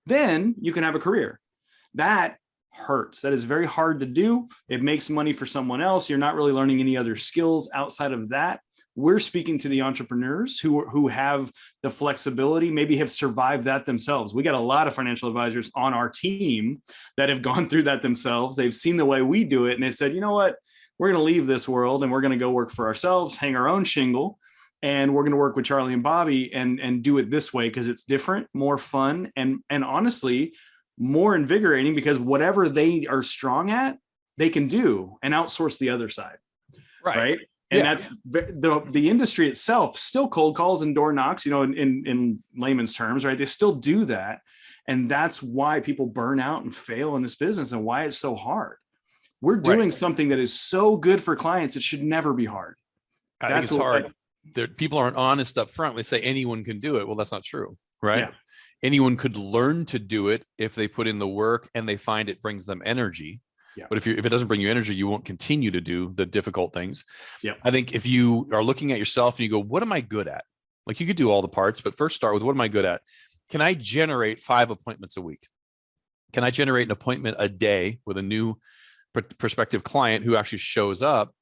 then you can have a career. That hurts. That is very hard to do. It makes money for someone else. You're not really learning any other skills outside of that. We're speaking to the entrepreneurs who have the flexibility, maybe have survived that themselves. We got a lot of financial advisors on our team that have gone through that themselves. They've seen the way we do it, and they said, you know what, we're going to leave this world and we're going to go work for ourselves, hang our own shingle, and we're going to work with Charlie and Bobby and do it this way because it's different, more fun, and honestly, more invigorating, because whatever they are strong at, they can do and outsource the other side. Right. And that's the industry itself still cold calls and door knocks, in layman's terms, right? They still do that. And that's why people burn out and fail in this business and why it's so hard. We're doing something that is so good for clients. It should never be hard. I think it's hard. People aren't honest up front. They say anyone can do it. Well, that's not true, right? Yeah. Anyone could learn to do it if they put in the work and they find it brings them energy. Yeah. But if it doesn't bring you energy, you won't continue to do the difficult things. Yeah. I think if you are looking at yourself and you go, what am I good at? Like, you could do all the parts, but first start with, what am I good at? Can I generate 5 appointments a week? Can I generate an appointment a day with a new prospective client who actually shows up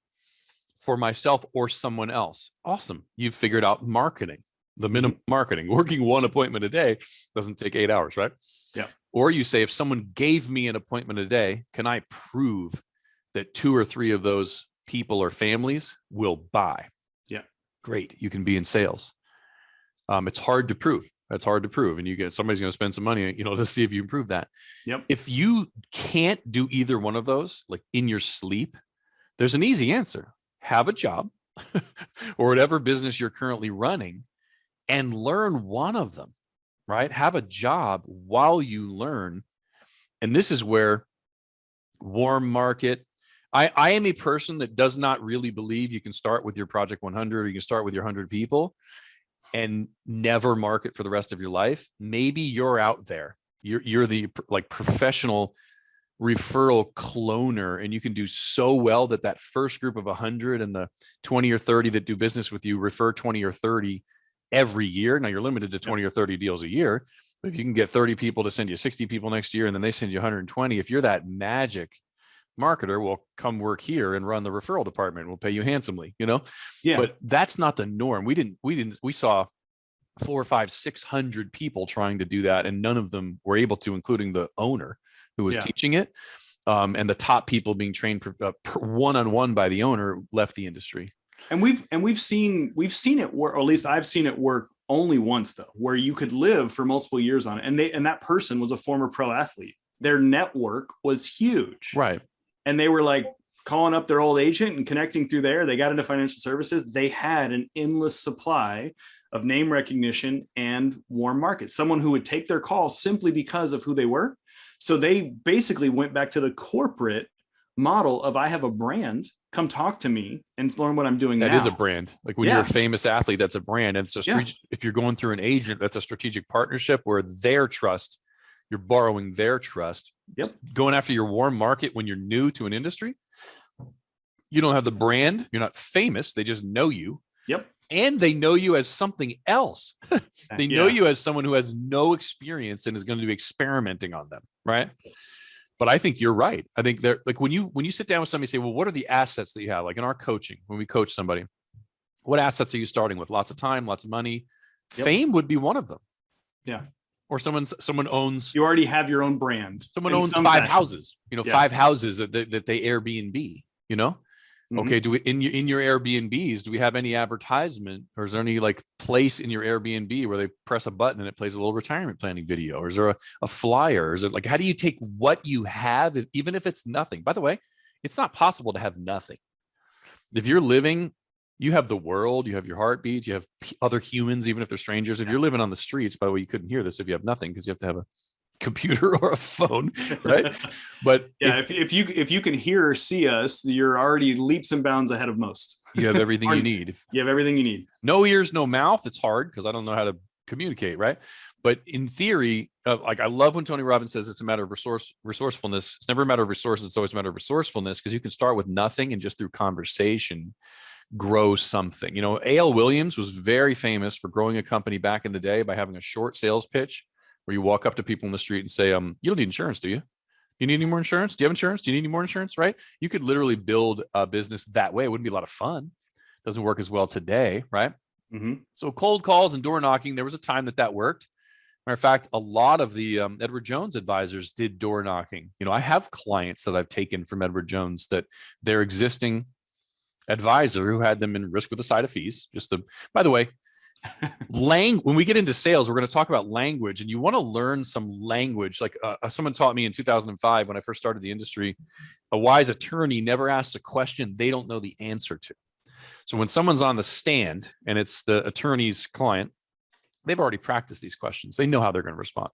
for myself or someone else? Awesome. You've figured out marketing, the minimum marketing. Working 1 appointment a day doesn't take 8 hours, right? Yeah. Or you say, if someone gave me an appointment a day, can I prove that 2 or 3 of those people or families will buy? Yeah. Great. You can be in sales. It's hard to prove. That's hard to prove. And somebody's going to spend some money, to see if you improve that. Yep. If you can't do either one of those, like in your sleep, there's an easy answer. Have a job or whatever business you're currently running and learn one of them. Right? Have a job while you learn. And this is where warm market. I am a person that does not really believe you can start with your project 100 or you can start with your 100 people and never market for the rest of your life. Maybe you're out there. You're the professional referral cloner, and you can do so well that first group of 100 and the 20 or 30 that do business with you refer 20 or 30 every year. Now, you're limited to 20 or 30 deals a year, but if you can get 30 people to send you 60 people next year, and then they send you 120, if you're that magic marketer, well, come work here and run the referral department. We'll pay you handsomely, Yeah. But that's not the norm. We saw 400, 500, 600 people trying to do that, and none of them were able to, including the owner who was teaching it. And the top people being trained one-on-one by the owner left the industry. And we've seen it work, or at least I've seen it work only once, though, where you could live for multiple years on it. And that person was a former pro athlete. Their network was huge. Right. And they were like calling up their old agent and connecting through there. They got into financial services. They had an endless supply of name recognition and warm market, someone who would take their call simply because of who they were. So they basically went back to the corporate model of, I have a brand, come talk to me and learn what I'm doing. That is a brand. Like when you're a famous athlete, that's a brand. And it's if you're going through an agent, that's a strategic partnership where their trust, you're borrowing their trust. Yep. Going after your warm market when you're new to an industry, you don't have the brand. You're not famous. They just know you. Yep. And they know you as something else. They know you as someone who has no experience and is going to be experimenting on them, right? Yes. But I think you're right. I think they're like when you sit down with somebody and say, well, what are the assets that you have? Like in our coaching, when we coach somebody, what assets are you starting with? Lots of time, lots of money. Yep. Fame would be one of them. Yeah. Or someone owns. You already have your own brand. Someone owns 5 houses. 5 houses that they Airbnb. Okay, do we in your Airbnbs, do we have any advertisement, or is there any like place in your Airbnb where they press a button and it plays a little retirement planning video, or is there a flyer? Or is it like, how do you take what you have, even if it's nothing? By the way, it's not possible to have nothing. If you're living, you have the world, you have your heartbeats, you have other humans, even if they're strangers. If you're living on the streets, by the way, you couldn't hear this if you have nothing, because you have to have a computer or a phone, right? But if you can hear or see us, you're already leaps and bounds ahead of most. You have everything you need. You have everything you need. No ears, no mouth. It's hard because I don't know how to communicate, right? But in theory, like I love when Tony Robbins says it's a matter of resourcefulness. It's never a matter of resources. It's always a matter of resourcefulness, because you can start with nothing and just through conversation grow something. A.L. Williams was very famous for growing a company back in the day by having a short sales pitch where you walk up to people in the street and say, you don't need insurance, do you? Do you need any more insurance? Do you have insurance? Do you need any more insurance? Right? You could literally build a business that way. It wouldn't be a lot of fun. Doesn't work as well today, right? Mm-hmm. So cold calls and door knocking, there was a time that worked. Matter of fact, a lot of the Edward Jones advisors did door knocking. I have clients that I've taken from Edward Jones that their existing advisor who had them in risk with a side of fees. By the way, when we get into sales, we're going to talk about language, and you want to learn some language. Like someone taught me in 2005 when I first started the industry, a wise attorney never asks a question they don't know the answer to. So when someone's on the stand and it's the attorney's client, they've already practiced these questions. They know how they're going to respond.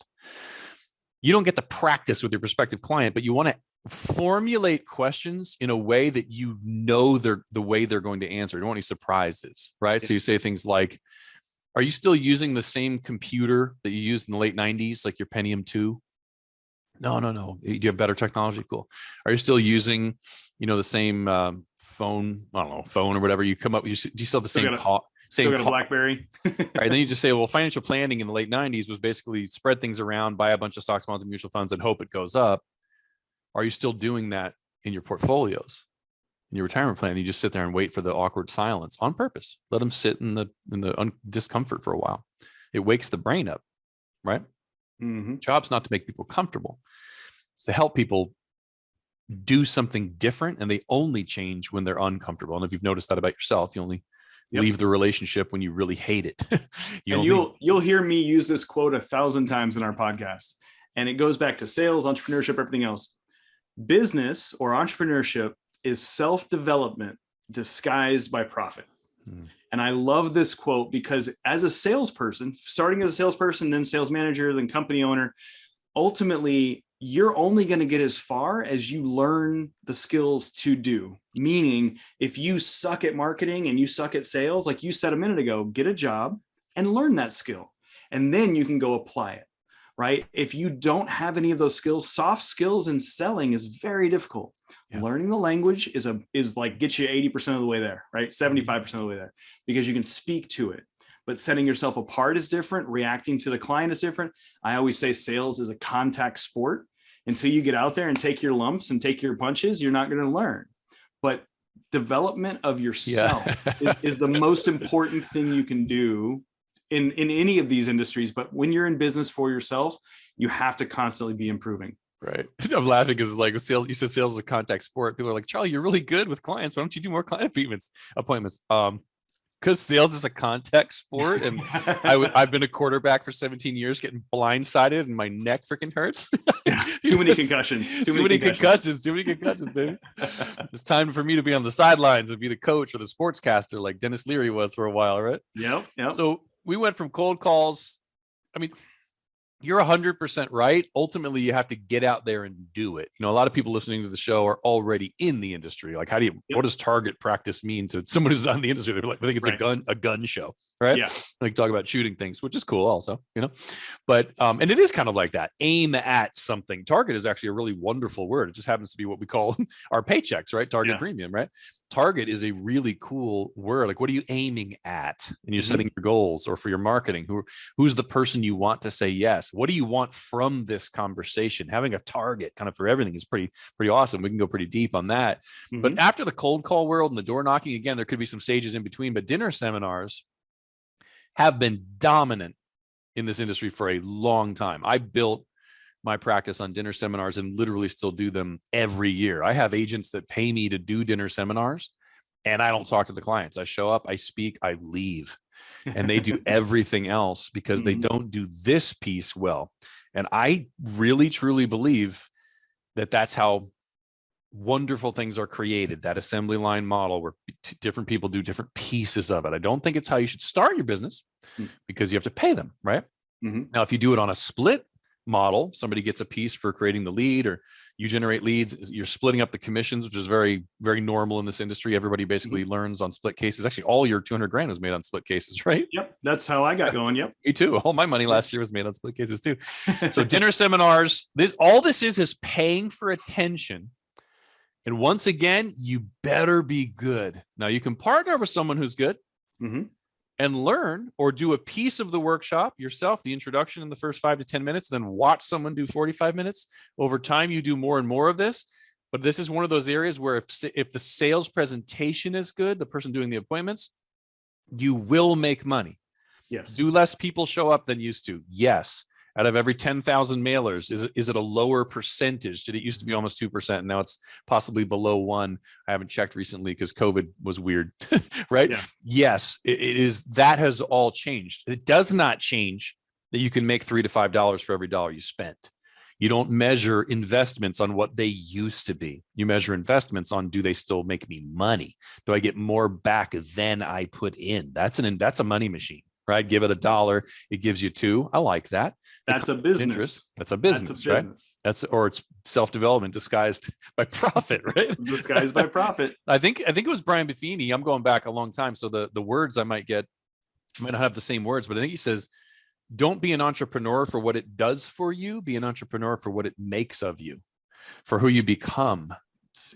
You don't get to practice with your prospective client, but you want to formulate questions in a way that the way they're going to answer. You don't want any surprises, right? So you say things like, are you still using the same computer that you used in the late 90s, like your Pentium 2? No. Do you have better technology? Cool. Are you still using, the same phone? I don't know, phone or whatever. You come up, do you still have the same call? Still got a BlackBerry. Right. Then you just say, well, financial planning in the late 90s was basically spread things around, buy a bunch of stocks, bonds, and mutual funds and hope it goes up. Are you still doing that in your portfolios, in your retirement plan? You just sit there and wait for the awkward silence on purpose. Let them sit in the discomfort for a while. It wakes the brain up, right? Mm-hmm. Job's not to make people comfortable. It's to help people do something different, and they only change when they're uncomfortable. And if you've noticed that about yourself, you only leave the relationship when you really hate it. You'll hear me use this quote 1,000 times in our podcast, and it goes back to sales, entrepreneurship, everything else. Business or entrepreneurship is self-development disguised by profit. And I love this quote because as a salesperson, starting as a salesperson, then sales manager, then company owner, ultimately, you're only going to get as far as you learn the skills to do. Meaning, if you suck at marketing and you suck at sales, like you said a minute ago, get a job and learn that skill. And then you can go apply it, right? If you don't have any of those skills, soft skills in selling is very difficult. Yeah. Learning the language is like get you 80% of the way there, right? 75% of the way there, because you can speak to it. But setting yourself apart is different. Reacting to the client is different. I always say sales is a contact sport. Until you get out there and take your lumps and take your punches, you're not going to learn. But development of yourself is the most important thing you can do in any of these industries. But when you're in business for yourself, you have to constantly be improving. Right. I'm laughing because like with sales, you said sales is a contact sport. People are like, Charlie, you're really good with clients. Why don't you do more client appointments? Because sales is a contact sport, and I've been a quarterback for 17 years, getting blindsided, and my neck freaking hurts. Too many concussions. Too many concussions, baby. It's time for me to be on the sidelines and be the coach or the sportscaster, like Dennis Leary was for a while, right? Yep. So we went from cold calls. I mean, you're 100% right. Ultimately, you have to get out there and do it. A lot of people listening to the show are already in the industry. Like, what does target practice mean to someone who's not in the industry? They're like, I think it's a gun show, right? Yeah. Like, talk about shooting things, which is cool also, but, and it is kind of like that. Aim at something. Target is actually a really wonderful word. It just happens to be what we call our paychecks, right? Target premium, right? Target is a really cool word. Like, what are you aiming at? And you're setting your goals, or for your marketing, who's the person you want to say yes? What do you want from this conversation? Having a target kind of for everything is pretty awesome. We can go pretty deep on that. But after the cold call world and the door knocking, again, there could be some stages in between, but dinner seminars have been dominant in this industry for a long time. I built my practice on dinner seminars and literally still do them every year. I have agents that pay me to do dinner seminars, and I don't talk to the clients. I show up, I speak, I leave. And they do everything else because they don't do this piece well. And I really, truly believe that that's how wonderful things are created, that assembly line model where different people do different pieces of it. I don't think it's how you should start your business, because you have to pay them, right? Now, if you do it on a split model, somebody gets a piece for creating the lead, or you generate leads, you're splitting up the commissions, which is very, very normal in this industry. Everybody basically learns on split cases. Actually, all your 200 grand was made on split cases, right? Yep. That's how I got going. Yep. Me too. All my money last year was made on split cases too. So dinner seminars, all this is paying for attention. And once again, you better be good. Now, you can partner with someone who's good and learn, or do a piece of the workshop yourself, the introduction in the first 5 to 10 minutes, then watch someone do 45 minutes. Over time, you do more and more of this. But this is one of those areas where if the sales presentation is good, the person doing the appointments, you will make money. Yes. Do less people show up than used to? Yes. Out of every 10,000 mailers, is it a lower percentage? Did it used to be almost 2%? And now it's possibly below 1%. I haven't checked recently because COVID was weird, right? Yeah. Yes, it is. That has all changed. It does not change that you can make $3 to $5 for every dollar you spent. You don't measure investments on what they used to be. You measure investments on, do they still make me money? Do I get more back than I put in? That's a money machine. Right? Give it $1, it gives you $2. I like that. That's a business. That's a business, right? Or it's self-development disguised by profit, right? Disguised by profit. I think it was Brian Buffini. I'm going back a long time, so the words I might not have the same words, but I think he says, don't be an entrepreneur for what it does for you. Be an entrepreneur for what it makes of you, for who you become.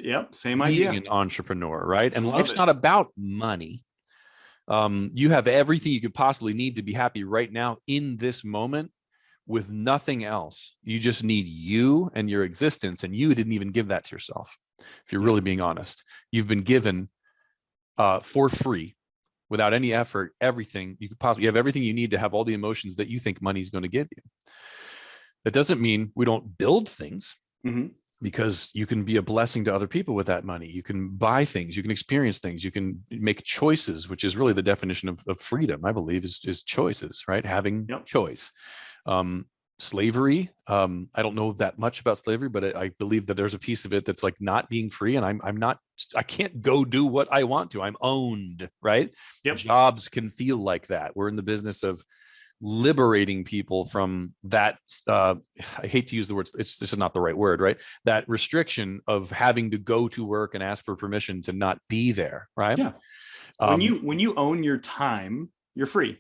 Yep, same idea. Being an entrepreneur, right? And life's not about money. You have everything you could possibly need to be happy right now in this moment with nothing else. You just need you and your existence, and you didn't even give that to yourself. If you're really being honest, you've been given for free, without any effort, everything you could possibly. You have everything you need to have all the emotions that you think money is going to give you. That doesn't mean we don't build things. Because you can be a blessing to other people with that money. You can buy things, you can experience things, you can make choices, which is really the definition of freedom, I believe, is choices, right? Having choice. Slavery, I don't know that much about slavery, but I believe that there's a piece of it that's like not being free, and I can't go do what I want to. I'm owned, right? Jobs can feel like that. We're in the business of liberating people from that. I hate to use the words, this is not the right word, right? That restriction of having to go to work and ask for permission to not be there, right? Yeah. When you own your time, you're free.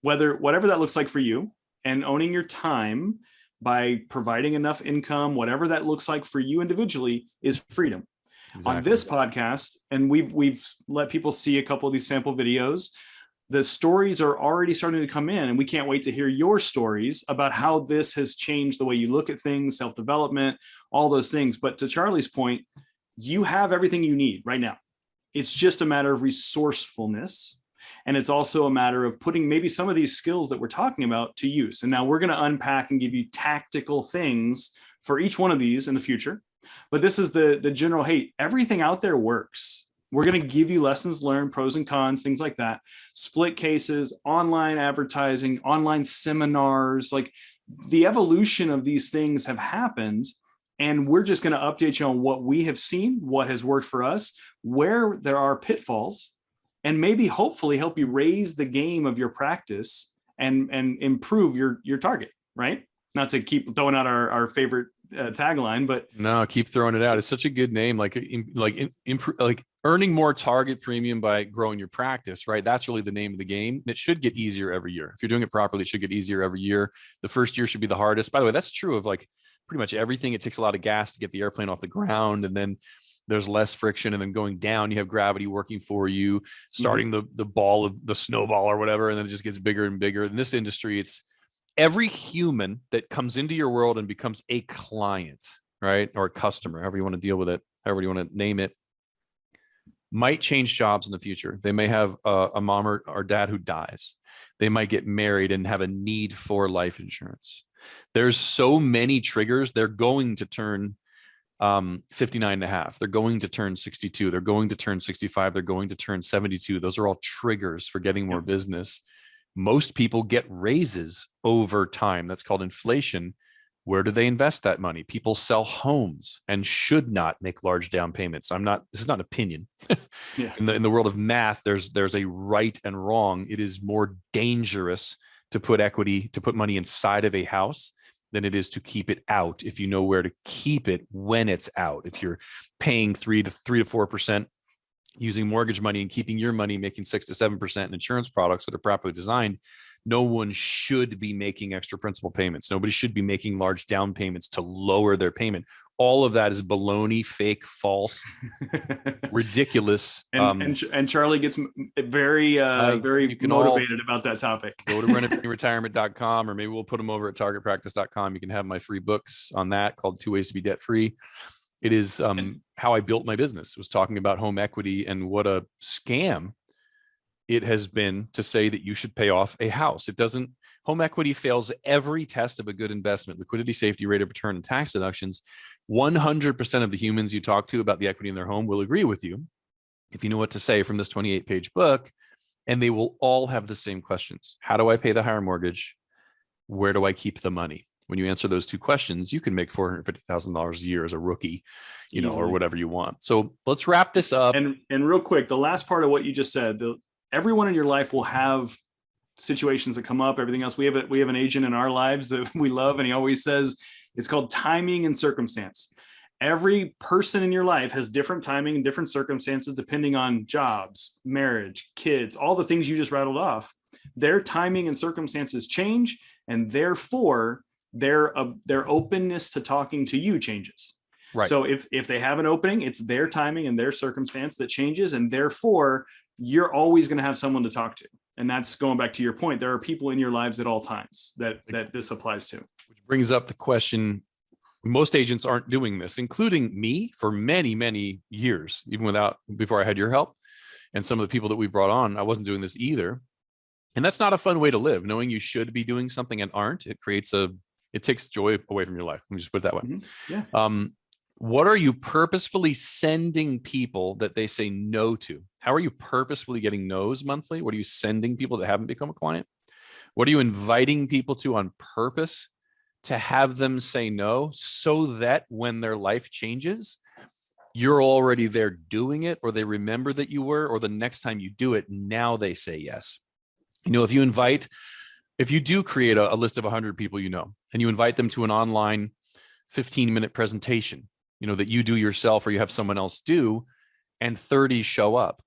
Whatever that looks like for you, and owning your time by providing enough income, whatever that looks like for you individually, is freedom. Exactly. On this podcast, and we've let people see a couple of these sample videos. The stories are already starting to come in, and we can't wait to hear your stories about how this has changed the way you look at things, self-development, all those things. But to Charlie's point, you have everything you need right now. It's just a matter of resourcefulness. And it's also a matter of putting maybe some of these skills that we're talking about to use. And now we're going to unpack and give you tactical things for each one of these in the future. But this is the general, hey, everything out there works. We're going to give you lessons learned, pros and cons, things like that. Split cases, online advertising, online seminars, like the evolution of these things have happened. And we're just going to update you on what we have seen, what has worked for us, where there are pitfalls, and maybe hopefully help you raise the game of your practice and improve your target, right? Not to keep throwing out our favorite tagline, but no, keep throwing it out. It's such a good name. Like earning more target premium by growing your practice, right? That's really the name of the game. And it should get easier every year. If you're doing it properly, it should get easier every year. The first year should be the hardest. By the way, that's true of like pretty much everything. It takes a lot of gas to get the airplane off the ground, and then there's less friction, and then going down, you have gravity working for you, starting the ball of the snowball or whatever, and then it just gets bigger and bigger. In this industry, it's every human that comes into your world and becomes a client, right? Or a customer, however you want to deal with it, however you want to name it, might change jobs in the future. They may have a mom or dad who dies. They might get married and have a need for life insurance. There's so many triggers. They're going to turn 59 and a half. They're going to turn 62. They're going to turn 65. They're going to turn 72. Those are all triggers for getting more business. Most people get raises over time. That's called inflation. Where do they invest that money? People sell homes and should not make large down payments. This is not an opinion. In the world of math, there's a right and wrong. It is more dangerous to put money inside of a house than it is to keep it out. If you know where to keep it when it's out, if you're paying 3 to 4% using mortgage money and keeping your money making 6 to 7% in insurance products that are properly designed, no one should be making extra principal payments. Nobody should be making large down payments to lower their payment. All of that is baloney, fake, false, ridiculous. And Charlie gets very motivated about that topic. Go to runitretirement.com, or maybe we'll put them over at targetpractice.com. You can have my free books on that called 2 Ways to Be Debt Free. It is how I built my business. It was talking about home equity and what a scam it has been to say that you should pay off a house. It doesn't. Home equity fails every test of a good investment: liquidity, safety, rate of return, and tax deductions. 100% of the humans you talk to about the equity in their home will agree with you if you know what to say from this 28-page book, and they will all have the same questions. How do I pay the higher mortgage? Where do I keep the money? When you answer those two questions, you can make $450,000 a year as a rookie, or whatever you want. So let's wrap this up. And real quick, the last part of what you just said, everyone in your life will have situations that come up, everything else. We have an agent in our lives that we love, and he always says it's called timing and circumstance. Every person in your life has different timing and different circumstances depending on jobs, marriage, kids, all the things you just rattled off. Their timing and circumstances change, and therefore their openness to talking to you changes. Right. So if they have an opening, it's their timing and their circumstance that changes, and therefore you're always going to have someone to talk to. And that's going back to your point. There are people in your lives at all times that this applies to. Which brings up the question, most agents aren't doing this, including me, for many, many years, even before I had your help. And some of the people that we brought on, I wasn't doing this either. And that's not a fun way to live, knowing you should be doing something and aren't. It takes joy away from your life. Let me just put it that way. Mm-hmm. Yeah. What are you purposefully sending people that they say no to? How are you purposefully getting no's monthly? What are you sending people that haven't become a client? What are you inviting people to on purpose to have them say no, so that when their life changes, you're already there doing it, or they remember that you were, or the next time you do it, now they say yes. If you do create a list of 100 people, and you invite them to an online 15-minute presentation, that you do yourself or you have someone else do, and 30 show up.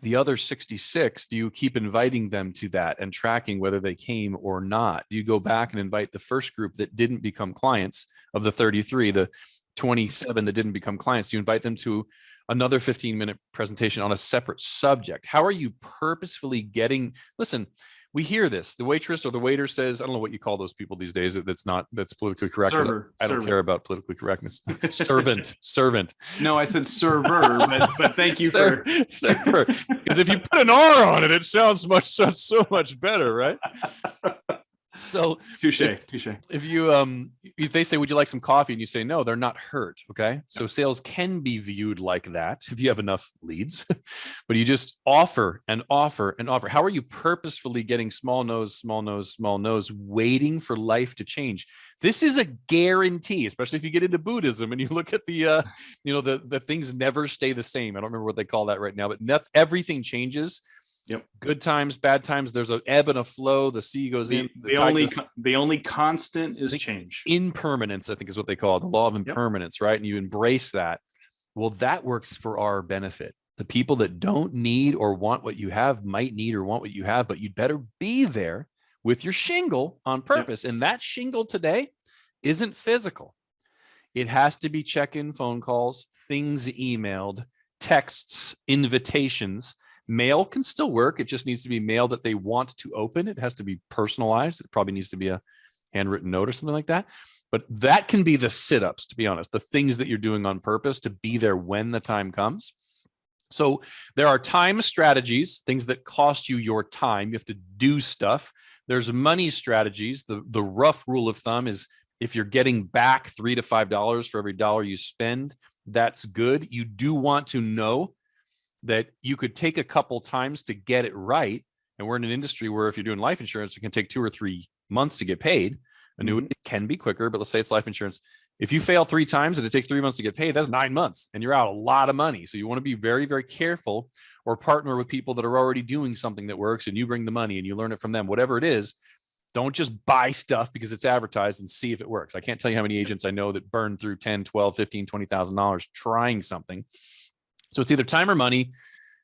The other 66, do you keep inviting them to that and tracking whether they came or not? Do you go back and invite the first group that didn't become clients of the 33, the 27 that didn't become clients? Do you invite them to another 15-minute presentation on a separate subject? How are you purposefully listen, we hear this. The waitress or the waiter says, I don't know what you call those people these days. That's politically correct. I don't care about politically correctness. Servant. No, I said server, but thank you for server. Because if you put an R on it, it sounds so much better, right? So touche. If they say, would you like some coffee? And you say no, they're not hurt. Okay. So sales can be viewed like that if you have enough leads, but you just offer and offer and offer. How are you purposefully getting small no's, waiting for life to change? This is a guarantee, especially if you get into Buddhism and you look at the things never stay the same. I don't remember what they call that right now, but everything changes. Yep. Good times, bad times. There's an ebb and a flow. The sea goes in. The only constant is change. Impermanence, I think, is what they call it, the law of impermanence, right? And you embrace that. Well, that works for our benefit. The people that don't need or want what you have might need or want what you have, but you'd better be there with your shingle on purpose. And that shingle today isn't physical. It has to be check-in phone calls, things emailed, texts, invitations. Mail can still work. It just needs to be mail that they want to open. It has to be personalized. It probably needs to be a handwritten note or something like that. But that can be the sit-ups, to be honest, the things that you're doing on purpose to be there when the time comes. So there are time strategies, things that cost you your time. You have to do stuff. There's money strategies. The rough rule of thumb is if you're getting back $3 to $5 for every dollar you spend, that's good. You do want to know that you could take a couple times to get it right. And we're in an industry where if you're doing life insurance, it can take 2 or 3 months to get paid. Annuity can be quicker, but let's say it's life insurance. If you fail 3 times and it takes 3 months to get paid, that's 9 months and you're out a lot of money. So you want to be very, very careful, or partner with people that are already doing something that works and you bring the money and you learn it from them, whatever it is. Don't just buy stuff because it's advertised and see if it works. I can't tell you how many agents I know that burn through 10, 12, 15, $20,000 trying something. So it's either time or money.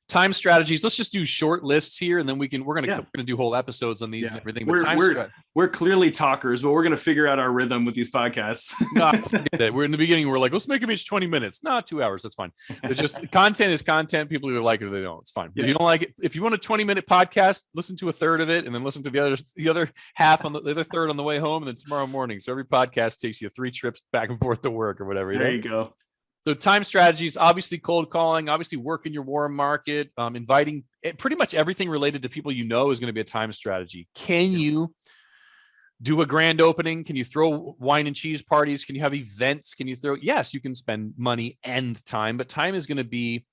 Time strategies. Let's just do short lists here, and then we're gonna do whole episodes on these and everything. But we're clearly talkers, but we're gonna figure out our rhythm with these podcasts. No, forget it. We're in the beginning. We're like, let's make them each 20 minutes. Not 2 hours. That's fine. It's just content is content. People either like it or they don't. It's fine. If you don't like it, if you want a 20-minute podcast, listen to a third of it, and then listen to the other half on the other third on the way home, and then tomorrow morning. So every podcast takes you 3 trips back and forth to work or whatever. There you go. So time strategies, obviously cold calling, obviously working your warm market, inviting pretty much everything related to people you know is going to be a time strategy. Can you do a grand opening? Can you throw wine and cheese parties? Can you have events? Can you throw? Yes, you can spend money and time, but time is going to be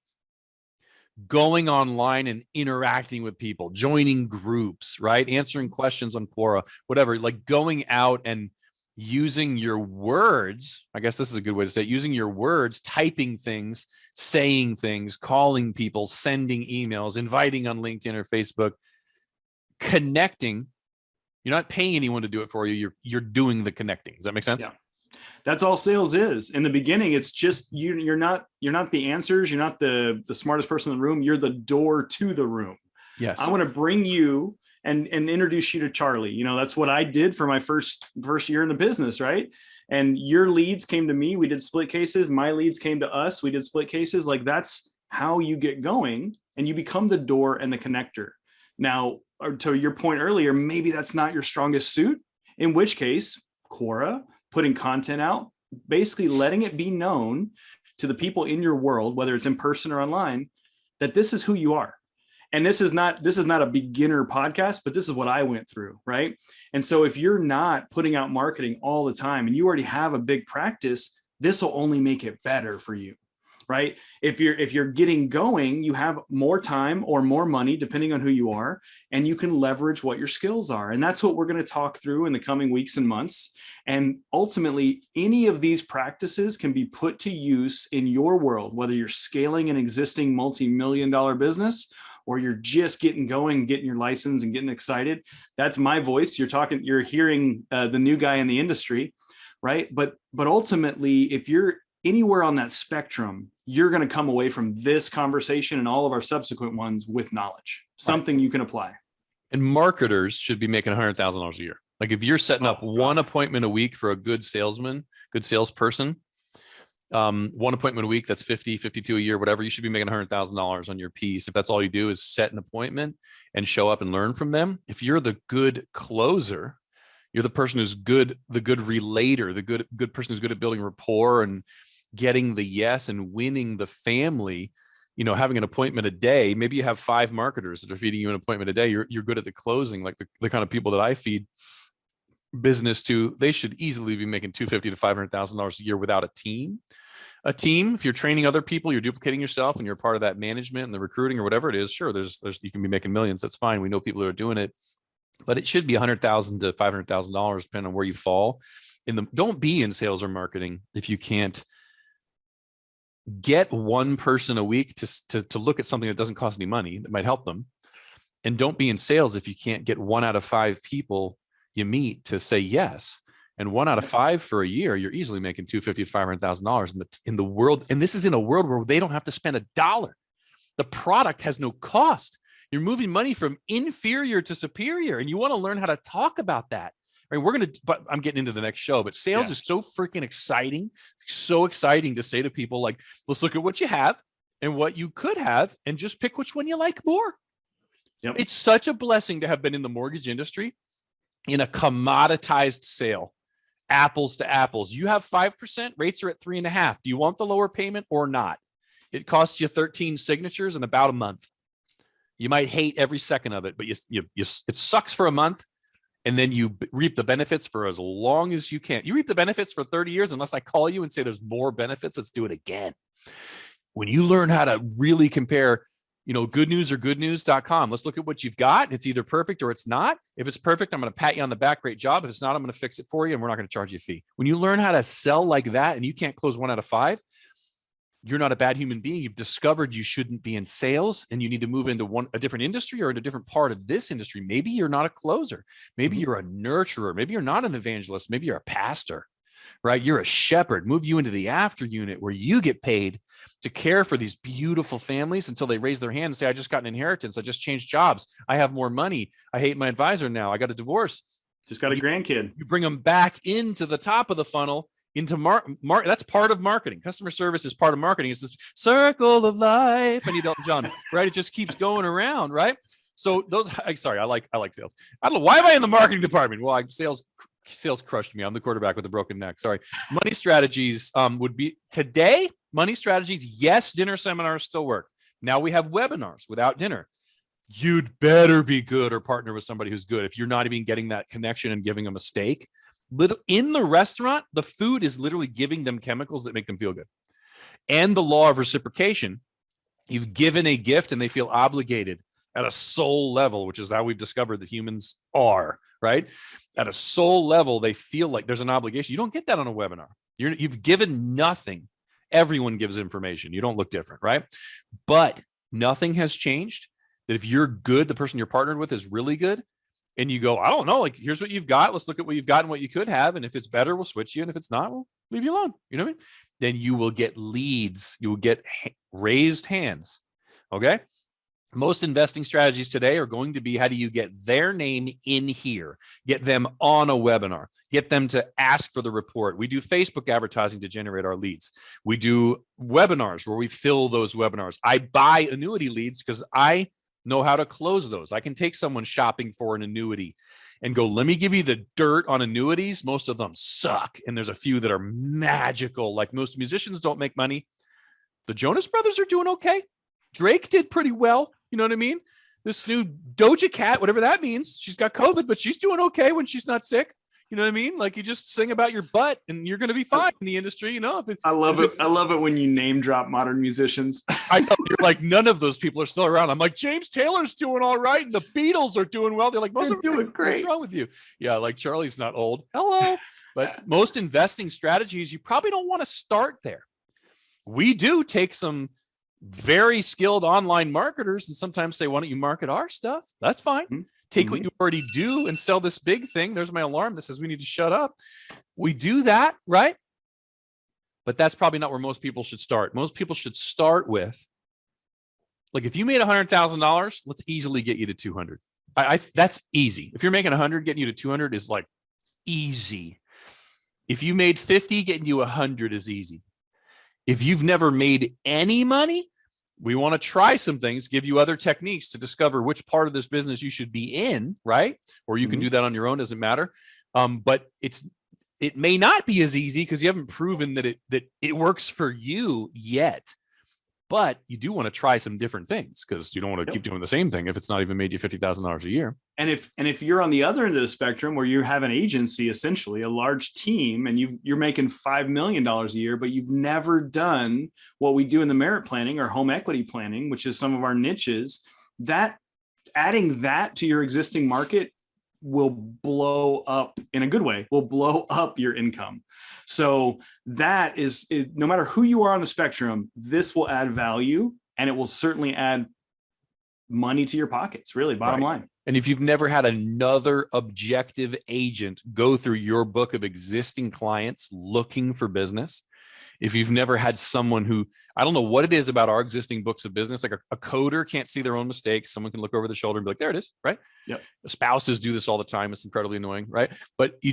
going online and interacting with people, joining groups, right? Answering questions on Quora, whatever, like going out and using your words. I guess this is a good way to say it, using your words, typing things, saying things, calling people, sending emails, inviting on LinkedIn or Facebook, connecting. You're not paying anyone to do it for you. You're doing the connecting. Does that make sense? Yeah. That's all sales is. In the beginning, it's just you're not the answers. You're not the smartest person in the room. You're the door to the room. Yes. I want to bring you and introduce you to Charlie. You know, that's what I did for my first year in the business, right? And your leads came to me. We did split cases. My leads came to us. We did split cases. Like, that's how you get going, and you become the door and the connector. Now, to your point earlier, maybe that's not your strongest suit, in which case, Quora, putting content out, basically letting it be known to the people in your world, whether it's in person or online, that this is who you are. And this is not a beginner podcast, but this is what I went through, right? And so if you're not putting out marketing all the time and you already have a big practice, this will only make it better for you, right? If you're getting going, you have more time or more money, depending on who you are, and you can leverage what your skills are. And that's what we're going to talk through in the coming weeks and months. And ultimately, any of these practices can be put to use in your world, whether you're scaling an existing multi-million-dollar business or you're just getting going, getting your license and getting excited. That's my voice. You're hearing the new guy in the industry, right? But ultimately, if you're anywhere on that spectrum, you're going to come away from this conversation and all of our subsequent ones with knowledge, something you can apply. And marketers should be making $100,000 a year. Like, if you're setting up one appointment a week for a good salesman, good salesperson, one appointment a week, that's 50, 52 a year, whatever, you should be making $100,000 on your piece. If that's all you do is set an appointment and show up and learn from them. If you're the good closer, you're the person who's good, the good relator, the good person who's good at building rapport and getting the yes and winning the family, you know, having an appointment a day. Maybe you have 5 marketers that are feeding you an appointment a day. You're good at the closing, like the kind of people that I feed business to. They should easily be making $250,000 to $500,000 a year without a team. A team, if you're training other people, you're duplicating yourself, and you're part of that management and the recruiting or whatever it is. Sure, there's you can be making millions. That's fine. We know people who are doing it, but it should be $100,000 to $500,000 depending on where you fall. Don't be in sales or marketing if you can't get one person a week to look at something that doesn't cost any money that might help them. And don't be in sales if you can't get 1 out of 5 people you meet to say yes. And 1 out of 5 for a year, you're easily making $250,000 to $500,000 in the world. And this is in a world where they don't have to spend $1. The product has no cost. You're moving money from inferior to superior, and you want to learn how to talk about that. I mean, but I'm getting into the next show, but sales is so freaking exciting, so exciting to say to people, like, let's look at what you have and what you could have and just pick which one you like more. Yep. It's such a blessing to have been in the mortgage industry in a commoditized sale, apples to apples. You have 5%, rates are at 3.5. Do you want the lower payment or not? It costs you 13 signatures in about a month. You might hate every second of it, but it sucks for a month, and then you reap the benefits for as long as you can. You reap the benefits for 30 years unless I call you and say there's more benefits. Let's do it again. When you learn how to really compare, good news or goodnews.com. Let's look at what you've got. It's either perfect or it's not. If it's perfect, I'm going to pat you on the back. Great job. If it's not, I'm going to fix it for you, and we're not going to charge you a fee. When you learn how to sell like that and you can't close 1 out of 5, you're not a bad human being. You've discovered you shouldn't be in sales, and you need to move into a different industry or in a different part of this industry. Maybe you're not a closer. Maybe you're a nurturer. Maybe you're not an evangelist. Maybe you're a pastor, right? You're a shepherd. Move you into the after unit where you get paid to care for these beautiful families until they raise their hand and say, I just got an inheritance. I just changed jobs. I have more money. I hate my advisor now. I got a divorce. Just got a grandkid. You bring them back into the top of the funnel, into that's part of marketing. Customer service is part of marketing. It's this circle of life. And John, right? It just keeps going around, right? So I like sales. I don't know. Why am I in the marketing department? Well, sales crushed me. I'm the quarterback with a broken neck. Sorry. Money strategies would be today. Money strategies. Yes. Dinner seminars still work. Now we have webinars without dinner. You'd better be good or partner with somebody who's good. If you're not even getting that connection and giving them a steak, in the restaurant, the food is literally giving them chemicals that make them feel good. And the law of reciprocation, you've given a gift and they feel obligated at a soul level, which is how we've discovered that humans are, right? At a soul level, they feel like there's an obligation. You don't get that on a webinar. You've given nothing. Everyone gives information. You don't look different, right? But nothing has changed. That if you're good, the person you're partnered with is really good, and you go, I don't know, like, here's what you've got. Let's look at what you've got and what you could have. And if it's better, we'll switch you. And if it's not, we'll leave you alone. You know what I mean? Then you will get leads. You will get raised hands. Okay. Most investing strategies today are going to be, how do you get their name in here? Get them on a webinar, get them to ask for the report. We do Facebook advertising to generate our leads. We do webinars where we fill those webinars. I buy annuity leads because I know how to close those. I can take someone shopping for an annuity and go, let me give you the dirt on annuities. Most of them suck. And there's a few that are magical. Like, most musicians don't make money. The Jonas Brothers are doing okay. Drake did pretty well. You know what I mean? This new Doja Cat, whatever that means, she's got COVID, but she's doing okay when she's not sick. You know what I mean? Like, you just sing about your butt and you're going to be fine in the industry. You know, I love it. I love it when you name drop modern musicians. I know, you're like, none of those people are still around. I'm like, James Taylor's doing all right. And the Beatles are doing well. They're like, most of them are doing great. What's wrong with you? Yeah. Like, Charlie's not old. Hello. But most investing strategies, you probably don't want to start there. We do take some very skilled online marketers and sometimes say, why don't you market our stuff? That's fine. Mm-hmm. Take what you already do and sell this big thing. There's my alarm that says we need to shut up. We do that, right? But that's probably not where most people should start. Most people should start with, like, if you made $100,000, let's easily get you to 200. That's easy. If you're making 100, getting you to 200 is like easy. If you made 50, getting you 100 is easy. If you've never made any money, we want to try some things, give you other techniques to discover which part of this business you should be in, right? Or you can do that on your own, doesn't matter. But it may not be as easy because you haven't proven that it works for you yet. But you do want to try some different things because you don't want to keep doing the same thing if it's not even made you $50,000 a year. And if you're on the other end of the spectrum where you have an agency, essentially a large team, and you're making $5 million a year, but you've never done what we do in the merit planning or home equity planning, which is some of our niches, that adding that to your existing market will blow up, in a good way, will blow up your income. So that is, no matter who you are on the spectrum, this will add value, and it will certainly add money to your pockets, really, bottom line. And if you've never had another objective agent go through your book of existing clients looking for business, if you've never had someone who, I don't know what it is about our existing books of business, like a coder can't see their own mistakes. Someone can look over the shoulder and be like, there it is, right? Yep. Spouses do this all the time. It's incredibly annoying, right? But you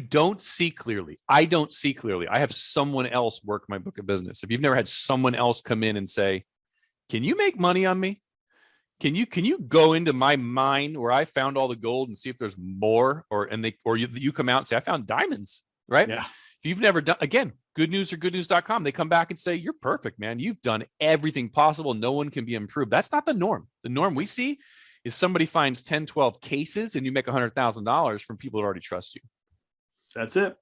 don't see clearly. I don't see clearly. I have someone else work my book of business. If you've never had someone else come in and say, can you make money on me? Can you go into my mine where I found all the gold and see if there's more, or you come out and say, I found diamonds, right? Yeah. If you've never done, again, good news or goodnews.com, they come back and say, you're perfect, man. You've done everything possible. No one can be improved. That's not the norm. The norm we see is somebody finds 10, 12 cases and you make $100,000 from people that already trust you. That's it.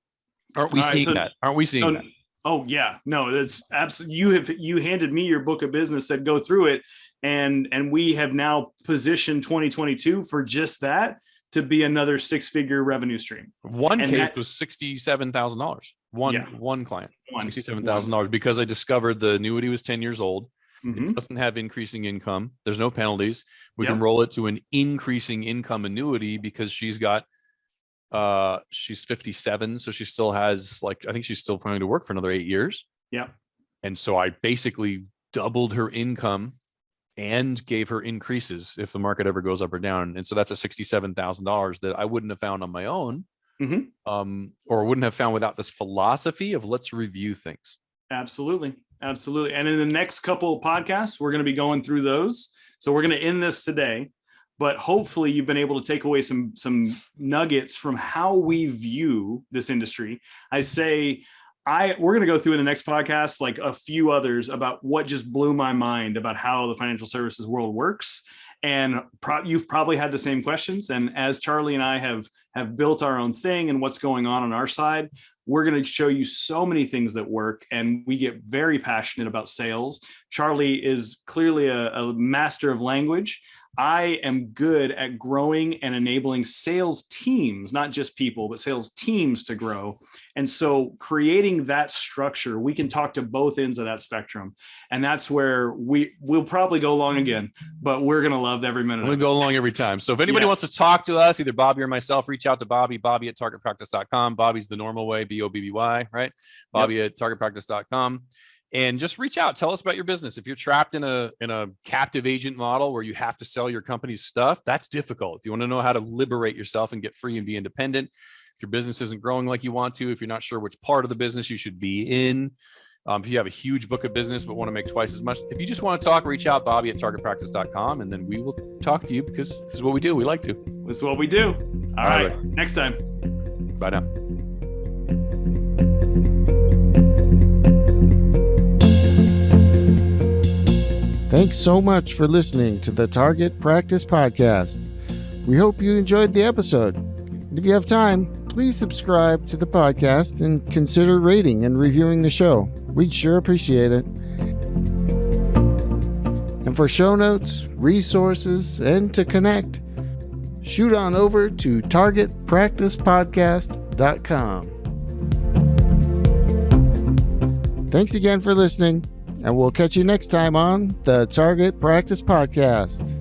Aren't we seeing that? Aren't we seeing that? Oh yeah, no, that's absolutely. You handed me your book of business, said go through it, and we have now positioned 2022 for just that to be another 6-figure revenue stream. One case was $67,000. One client, $67,000, because I discovered the annuity was 10 years old. Mm-hmm. It doesn't have increasing income. There's no penalties. We can roll it to an increasing income annuity because she's 57. So she still has, I think she's still planning to work for another 8 years. Yeah. And so I basically doubled her income and gave her increases if the market ever goes up or down. And so that's a $67,000 that I wouldn't have found on my own, or wouldn't have found without this philosophy of let's review things. Absolutely. Absolutely. And in the next couple of podcasts, we're going to be going through those. So we're going to end this today, but hopefully you've been able to take away some nuggets from how we view this industry. We're going to go through in the next podcast, like a few others, about what just blew my mind about how the financial services world works. And you've probably had the same questions. And as Charlie and I have built our own thing and what's going on our side, we're going to show you so many things that work. And we get very passionate about sales. Charlie is clearly a master of language. I am good at growing and enabling sales teams, not just people, but sales teams to grow. And so creating that structure, we can talk to both ends of that spectrum. And that's where we'll probably go long again, but we're going to love every minute. We'll go along every time. So if anybody wants to talk to us, either Bobby or myself, reach out to Bobby at targetpractice.com. Bobby's the normal way, BOBBY, right? Bobby at targetpractice.com. And just reach out. Tell us about your business. If you're trapped in a captive agent model where you have to sell your company's stuff, that's difficult. If you want to know how to liberate yourself and get free and be independent, if your business isn't growing like you want to, if you're not sure which part of the business you should be in, if you have a huge book of business but want to make twice as much, if you just want to talk, reach out, Bobby at targetpractice.com, and then we will talk to you, because this is what we do. We like to. This is what we do. All right. Next time. Bye now. Thanks so much for listening to the Target Practice Podcast. We hope you enjoyed the episode. And if you have time, please subscribe to the podcast and consider rating and reviewing the show. We'd sure appreciate it. And for show notes, resources, and to connect, shoot on over to targetpracticepodcast.com. Thanks again for listening, and we'll catch you next time on the Target Practice Podcast.